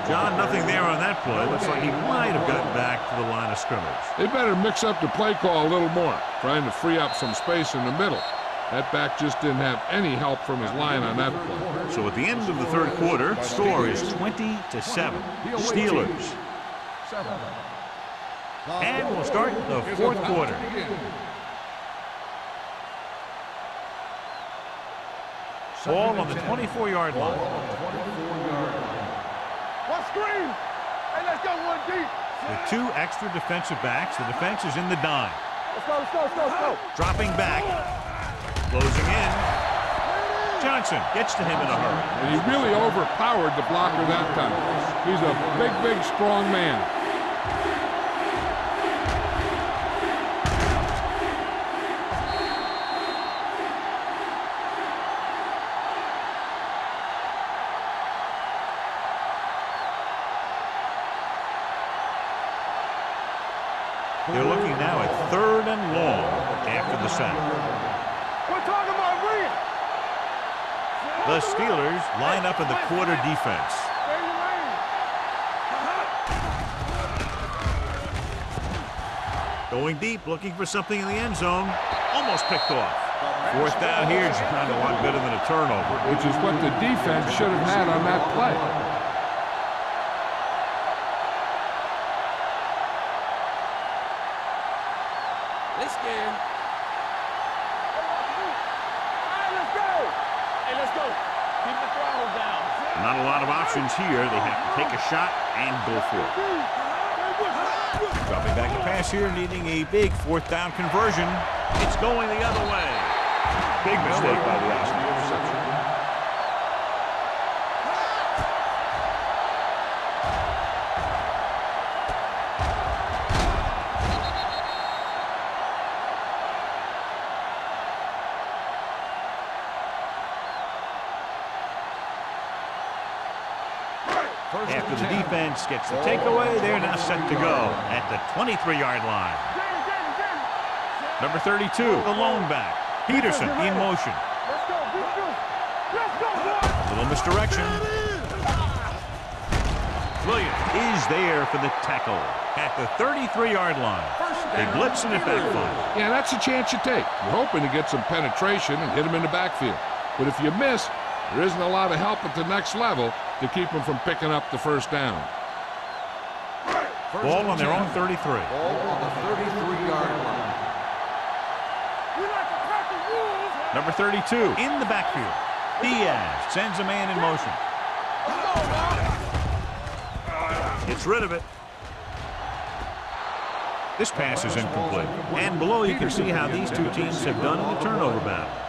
S1: John, nothing there on that play. Looks like he might have gotten back to the line of scrimmage.
S4: They better mix up the play call a little more, trying to free up some space in the middle. That back just didn't have any help from his line on that play.
S1: So at the end of the third quarter, score is 20-7. Steelers. And we'll start the fourth quarter. Ball on the 24-yard line.
S5: One screen. Hey, let's go one deep.
S1: With two extra defensive backs, the defense is in the dime.
S5: Let's go, let's go, let's go, let's go.
S1: Dropping back. Closing in. Johnson gets to him in a hurry.
S4: And he really overpowered the blocker that time. He's a big, big, strong man.
S1: They're looking now at 3rd and long after the sack.
S5: We're talking about Reed.
S1: The Steelers line up in the quarter defense.
S5: Stay in your lane.
S1: Going deep, looking for something in the end zone. Almost picked off. 4th down here is kind of a lot better than a turnover.
S4: Which is what the defense should have had on that play.
S5: They scared. All right, let's go. Hey, let's go. Keep the throttle down.
S1: Not a lot of options here. They have to take a shot and go for it. Dropping back to pass here, needing a big 4th down conversion. It's going the other way. Big mistake by the Austin interception. After the defense gets the takeaway, they're now set to go at the 23-yard line. Number 32, the lone back. Peterson in motion.
S5: Let's go. Let's go, boy.
S1: Little misdirection. Williams is there for the tackle at the 33-yard line. They blitz and it backfires.
S4: Yeah, that's a chance you take. You're hoping to get some penetration and hit him in the backfield. But if you miss, there isn't a lot of help at the next level to keep them from picking up the 1st down.
S1: Ball on their own 33.
S2: Ball on the 33-yard line.
S5: We like to crack the rules.
S1: Number 32 in the backfield. Diaz sends a man in motion. Gets rid of it. This pass is incomplete. And below you can see how these two teams have done in the turnover battle.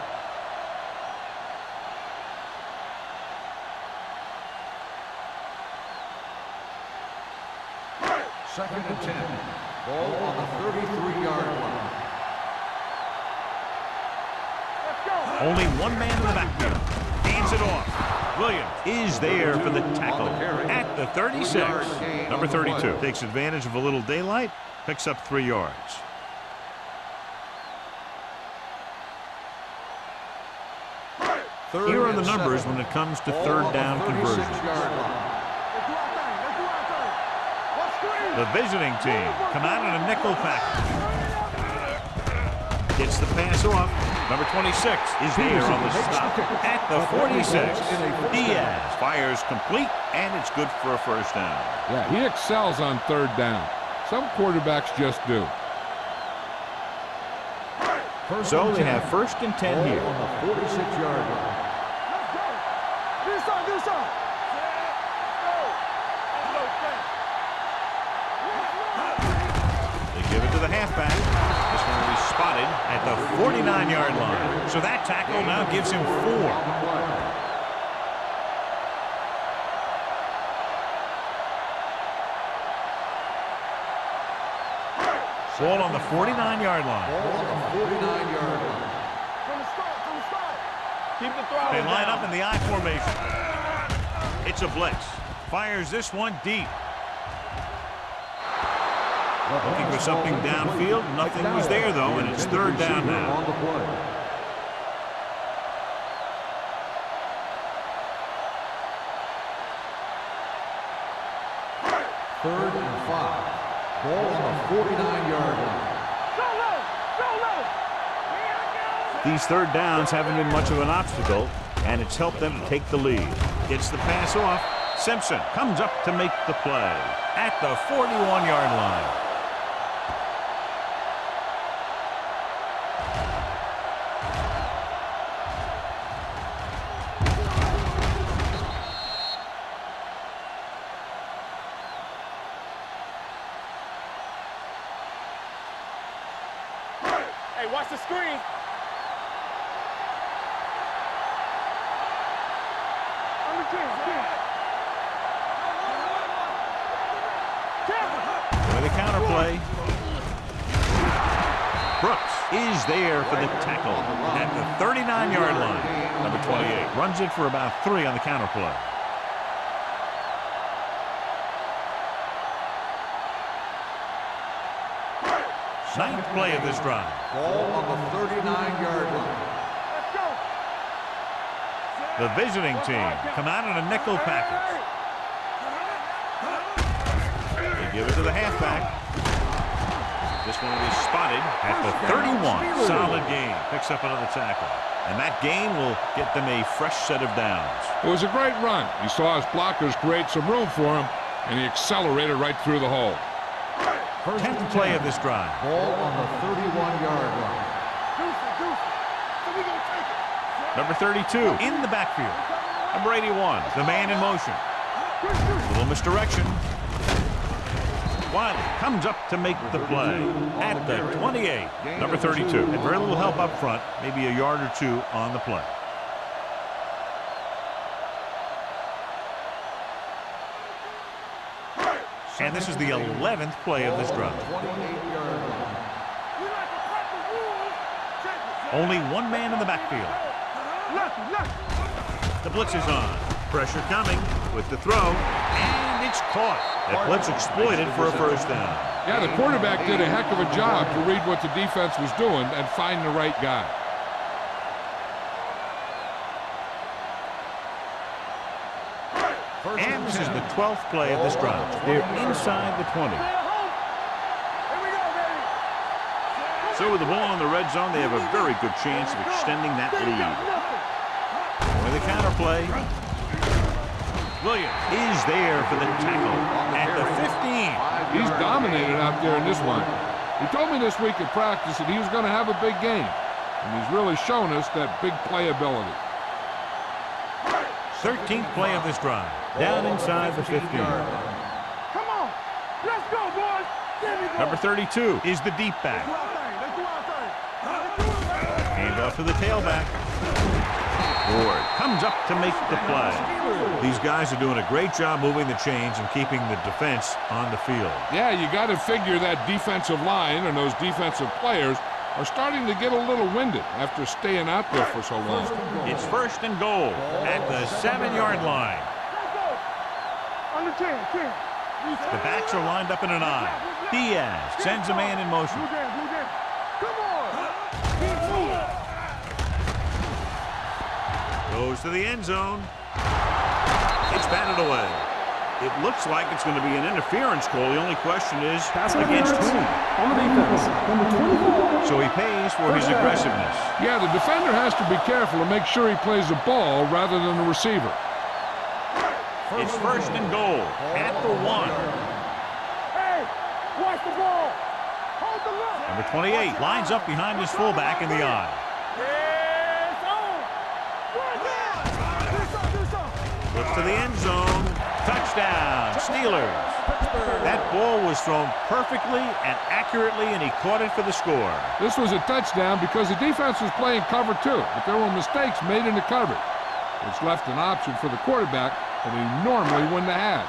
S2: Second and 10. Ball on the 33-yard line.
S1: Only one man in the backfield. Hands it off. Williams is there for the tackle at the 36. Number 32 takes advantage of a little daylight, picks up 3 yards. Here are the numbers when it comes to 3rd down conversions. The visiting team come out in a nickel package. Gets the pass off. Number 26 is there on the stop at the 46. Diaz fires complete, and it's good for a 1st down.
S4: Yeah, he excels on 3rd down. Some quarterbacks just do.
S1: So they have 1st and 10 here.
S2: On the 46-yard line.
S5: This side.
S1: They give it to the halfback. This one will be spotted at the 49-yard line. So that tackle now gives him 4. Ball on the 49-yard line.
S2: Ball on the 49-yard line.
S5: From the start. Keep the throttle
S1: They line
S5: down.
S1: up in the I formation. It's a blitz. Fires this one deep. Looking for something downfield. Nothing was there, though, and it's third down now.
S2: On the play. Third and 5. Ball on the 49-yard line.
S3: Go low. Go low.
S1: These third downs haven't been much of an obstacle, and it's helped them to take the lead. Gets the pass off. Simpson comes up to make the play at the 41-yard line.
S5: Hey, watch the screen.
S3: On the 10.
S1: With a counterplay. Brooks is there for the tackle at the 39-yard line. Number 28 runs it for about 3 on the counterplay. Ninth play of this drive.
S2: Ball on the 39-yard line.
S3: Let's go.
S1: The visiting team come out in a nickel package. They give it to the halfback. This one will be spotted at the 31. Solid game. Picks up another tackle. And that gain will get them a fresh set of downs.
S4: It was a great run. He saw his blockers create some room for him, and he accelerated right through the hole.
S1: 10th play of this drive.
S2: Ball on the 31-yard line.
S1: Number 32 in the backfield. Number 81, the man in motion. Little misdirection. Wiley comes up to make the play at the 28. Number 32. And very little help up front, maybe a yard or 2 on the play. And this is the 11th play of this drive.
S2: 28-yard line.
S1: Only one man in the backfield. The blitz is on. Pressure coming with the throw, and it's caught. That blitz exploited for a first down.
S4: Yeah, the quarterback did a heck of a job to read what the defense was doing and find the right guy.
S1: And this is the 12th play of this drive. They're inside the 20. So with the ball in the red zone, they have a very good chance of extending that lead. With the counterplay, Williams is there for the tackle at the 15.
S4: He's dominated out there in this one. He told me this week at practice that he was going to have a big game, and he's really shown us that big playability.
S1: 13th play of this drive. Down inside the 15.
S3: Come on. Let's go, boys.
S1: Number 32 is the deep back. Hand off to the tailback. Ward comes up to make the play. These guys are doing a great job moving the chains and keeping the defense on the field.
S4: Yeah, you got to figure that defensive line and those defensive players are starting to get a little winded after staying out there for so long.
S1: It's first and goal at the 7-yard line.
S3: Under 10.
S1: The backs are lined up in an I. Diaz sends a man in motion.
S3: Come on. Keep moving.
S1: Goes to the end zone. It's batted away. It looks like it's going to be an interference call. The only question is against whom?
S6: On the defense, number 24.
S1: So he pays for his aggressiveness.
S4: Yeah, the defender has to be careful to make sure he plays the ball rather than the receiver.
S1: It's first and goal at the 1.
S3: Hey, watch the ball. Hold the look.
S1: Number 28 lines up behind his fullback in the I.
S3: It's on.
S1: Looks to the end zone. Touchdown, Steelers. That ball was thrown perfectly and accurately, and he caught it for the score.
S4: This was a touchdown because the defense was playing cover 2, but there were mistakes made in the coverage, which left an option for the quarterback that he normally wouldn't have had.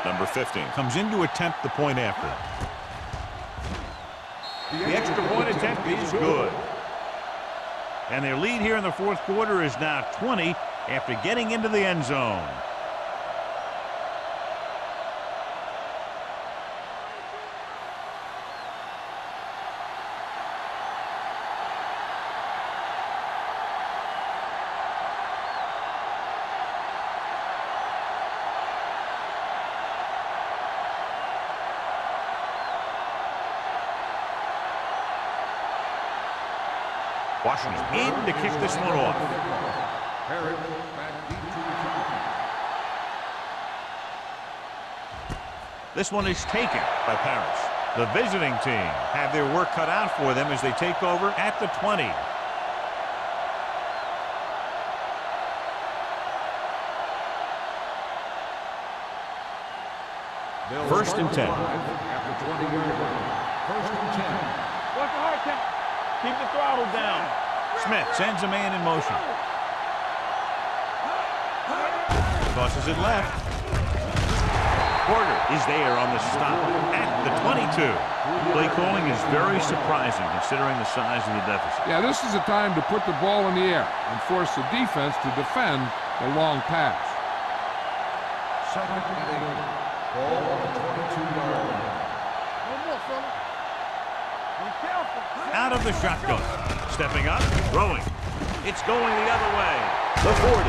S1: Number 15 comes in to attempt the point after. The extra point attempt is good. And their lead here in the fourth quarter is now 20 after getting into the end zone. Washington in to kick this one off.
S2: Herrick back deep to return.
S1: This one is taken by Paris. The visiting team have their work cut out for them as they take over at the 20. First and 10.
S2: At the 20-yard line. First and 10.
S5: What's the hard count? Keep the throttle down.
S1: Smith sends a man in motion. Tosses it left. Porter is there on the stop at the 22. Play calling is very surprising considering the size of the deficit.
S4: Yeah, this is a time to put the ball in the air and force the defense to defend the long pass.
S2: Second and 8. Ball on the 22-yard line.
S3: No more, fella. Be careful.
S1: Out of the shotgun. Stepping up, throwing. It's going the other way. The 40.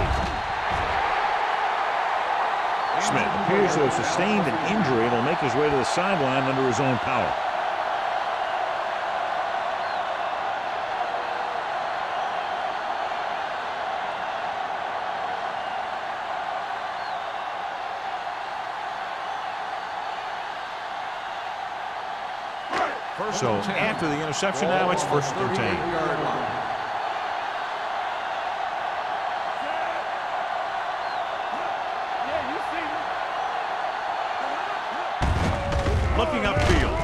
S1: Smith appears to have sustained an injury and will make his way to the sideline under his own power. So after the interception now, it's first and 10. Looking upfield.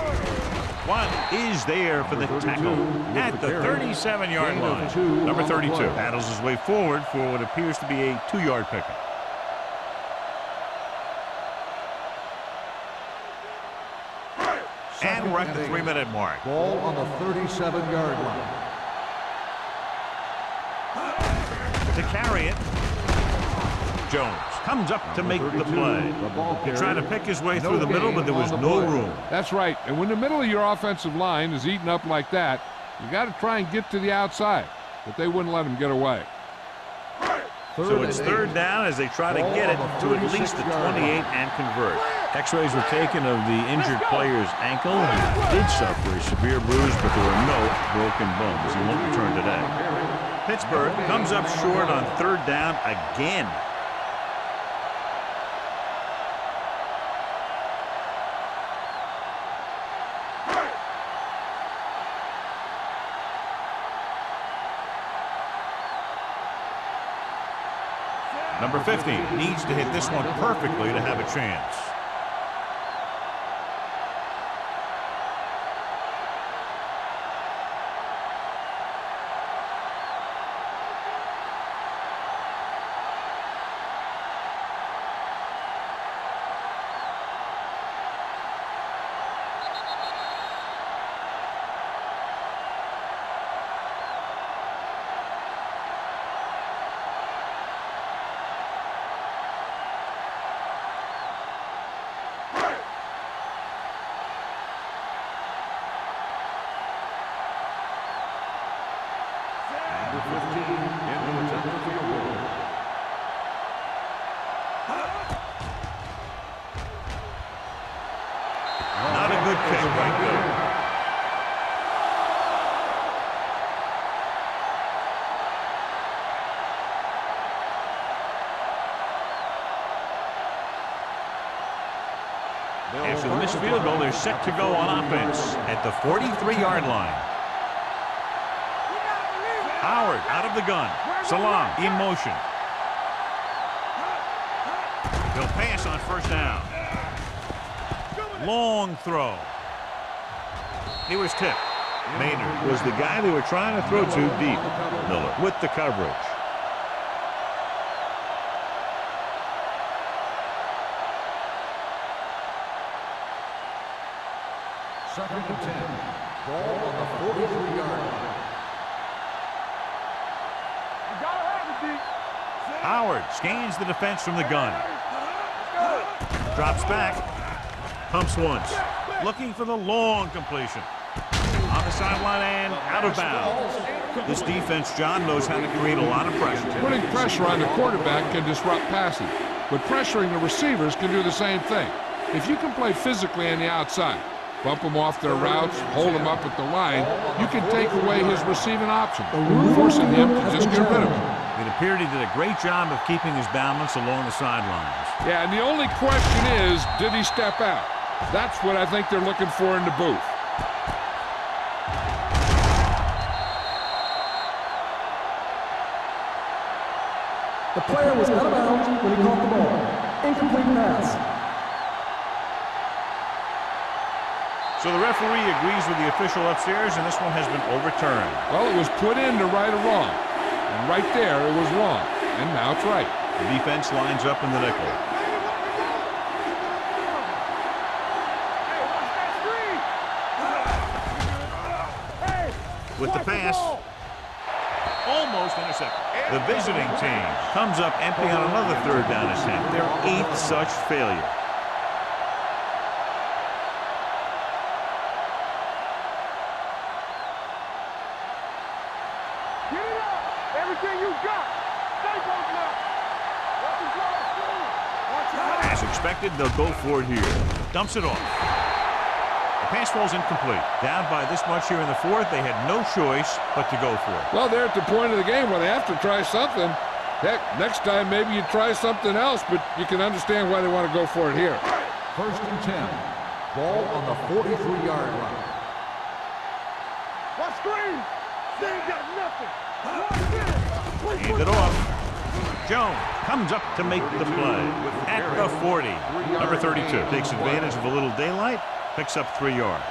S1: One is there for the tackle at the 37-yard line. Number 32 paddles his way forward for what appears to be a 2-yard pickup. And we're at the 3-minute mark.
S2: Ball on the 37-yard line.
S1: To carry it, Jones comes up to make the play. He tried to pick his way through the middle, but there was no room.
S4: That's right. And when the middle of your offensive line is eaten up like that, you got to try and get to the outside. But they wouldn't let him get away.
S1: So it's third down as they try to get it to at least the 28 and convert. X-rays were taken of the injured player's ankle. He did suffer a severe bruise, but there were no broken bones. He won't return today. Pittsburgh comes up short on third down again. Number 15 needs to hit this one perfectly to have a chance. Not a good kick right there. After the missed field goal, they're set to go on offense at the 43-yard line. Howard out of the gun. Salam in motion. He'll pass on first down. Long throw. He was tipped. Maynard was the guy they were trying to throw to deep. Miller with the coverage.
S2: Second and 10. Ball on the 43-yard line.
S3: You gotta have it, D.
S1: Howard scans the defense from the gun. Drops back. Pumps once. Looking for the long completion. On the sideline and out of bounds. This defense, John, knows how to create a lot of pressure.
S4: Putting pressure on the quarterback can disrupt passing, but pressuring the receivers can do the same thing. If you can play physically on the outside, bump them off their routes, hold them up at the line, you can take away his receiving option, forcing him to just get rid of him.
S1: It appeared he did a great job of keeping his balance along the sidelines.
S4: Yeah, and the only question is, did he step out? That's what I think they're looking for in the booth.
S6: The player was out of bounds when he caught the ball. Incomplete pass.
S1: So the referee agrees with the official upstairs, and this one has been overturned.
S4: Well, it was put in to right a wrong. And right there, it was wrong. And now it's right.
S1: The defense lines up in the nickel. With the pass, almost intercepted. The visiting team comes up empty on another third down attempt. Their 8th such failure.
S3: Get it up. Everything you got. Stay close now. Watch it go. Watch it.
S1: As expected, they'll go for it here. Dumps it off. The pass falls incomplete. Down by this much here in the 4th, they had no choice but to go for it.
S4: Well, they're at the point of the game where they have to try something. Heck, next time maybe you try something else, but you can understand why they want to go for it here.
S2: 1st and 10. Ball on the 43-yard line.
S3: Watch screen. They ain't got nothing. Watch this.
S1: Hand it off. Jones comes up to make the play at the 40. Number 32 takes advantage of a little daylight, picks up 3 yards.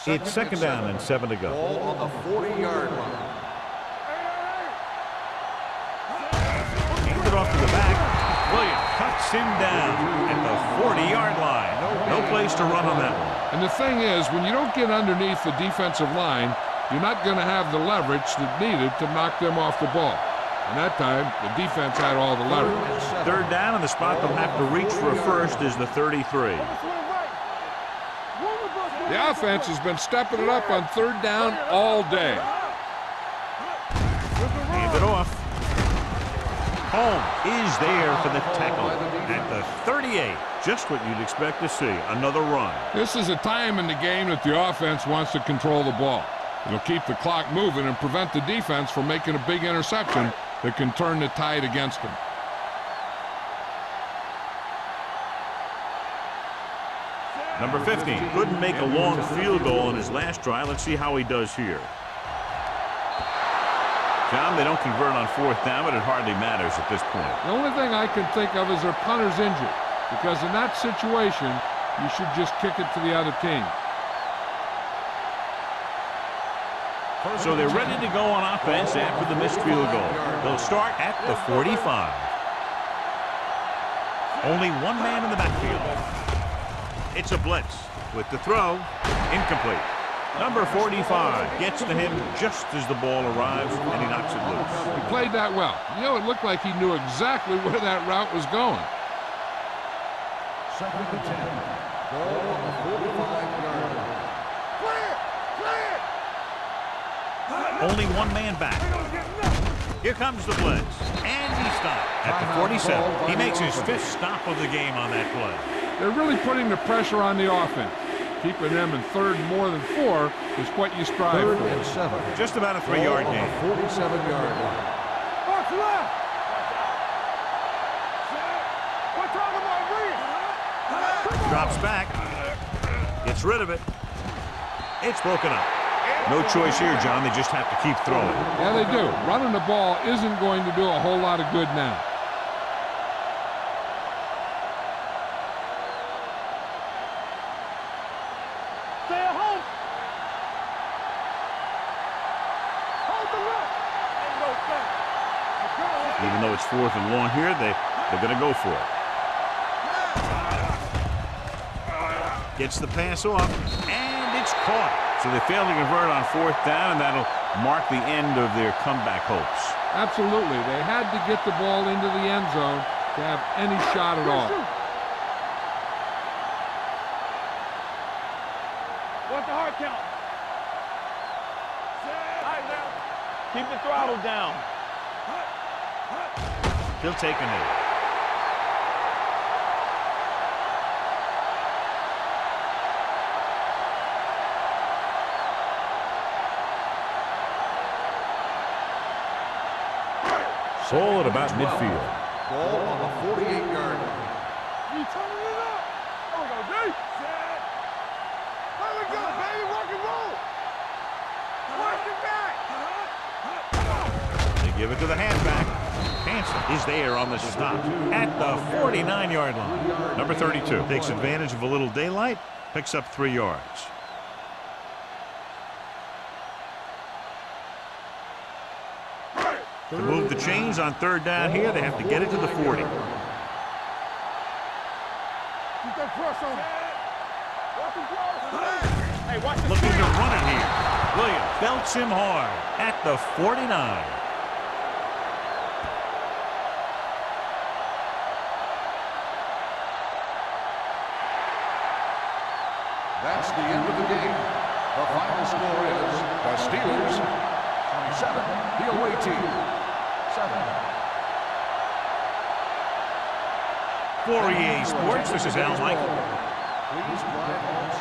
S1: It's 2nd down and 7 to go.
S2: Ball on the 40-yard line.
S1: Hands it off to the back. Williams cuts him down at the 40-yard line. No place to run on that one.
S4: And the thing is, when you don't get underneath the defensive line, you're not going to have the leverage that needed to knock them off the ball. And that time, the defense had all the leverage.
S1: 3rd down, and the spot they'll have to reach for a first is the 33.
S4: The offense has been stepping it up on 3rd down all day.
S1: Hand it off. Holmes is there for the tackle at the 38. Just what you'd expect to see. Another run.
S4: This is a time in the game that the offense wants to control the ball. It'll keep the clock moving and prevent the defense from making a big interception that can turn the tide against them.
S1: Number 15 couldn't make a long field goal in his last try. Let's see how he does here. John, they don't convert on 4th down, but it hardly matters at this point.
S4: The only thing I can think of is their punter's injured, because in that situation, you should just kick it to the other team.
S1: So they're ready to go on offense after the missed field goal. They'll start at the 45. Only one man in the backfield. It's a blitz with the throw. Incomplete. Number 45 gets to him just as the ball arrives, and he knocks it loose.
S4: He played that well. You know, it looked like he knew exactly where that route was going.
S2: 2nd and 10. Ball on the 45-yard line.
S1: Only one man back. Here comes the blitz, and he stopped at the 47. He makes his 5th stop of the game on that play.
S4: They're really putting the pressure on the offense. Keeping them in 3rd more than 4 is what you strive
S2: 3rd
S4: for.
S2: and 7.
S1: Just about a 3-yard
S2: Ball on
S1: gain.
S2: the 47-yard line.
S3: Watch left. We're talking about read.
S1: Drops back. Gets rid of it. It's broken up. No choice here, John. They just have to keep throwing.
S4: Yeah, they do. Running the ball isn't going to do a whole lot of good now.
S3: Stay at home. Hold the look. Ain't no thing.
S1: Even though it's 4th and long here, they're going to go for it. Gets the pass off, and it's caught. So they fail to convert on 4th down, and that'll mark the end of their comeback hopes.
S4: Absolutely. They had to get the ball into the end zone to have any shot at all.
S5: What's the hard count? All right, now. Keep the throttle down.
S1: He'll take a knee.
S2: Ball at about midfield. Ball on the 48-yard line.
S3: You turning it up. There we go, D. Set. There we go, baby. Rock and roll. Watch it back.
S1: They give it to the halfback. Hansen is there on the stop at the 49-yard line. Number 32 takes advantage of a little daylight, picks up 3 yards. To move the chains on 3rd down here, they have to get it to the 40.
S3: Keep that press on.
S5: Hey, watch the
S1: Looking
S5: screen.
S1: to run it here. Williams belts him hard at the 49.
S2: That's the end of the game. The final score is the Steelers 27, the away team 7.
S1: For EA Sports, this is Al Michael.
S2: Please drive home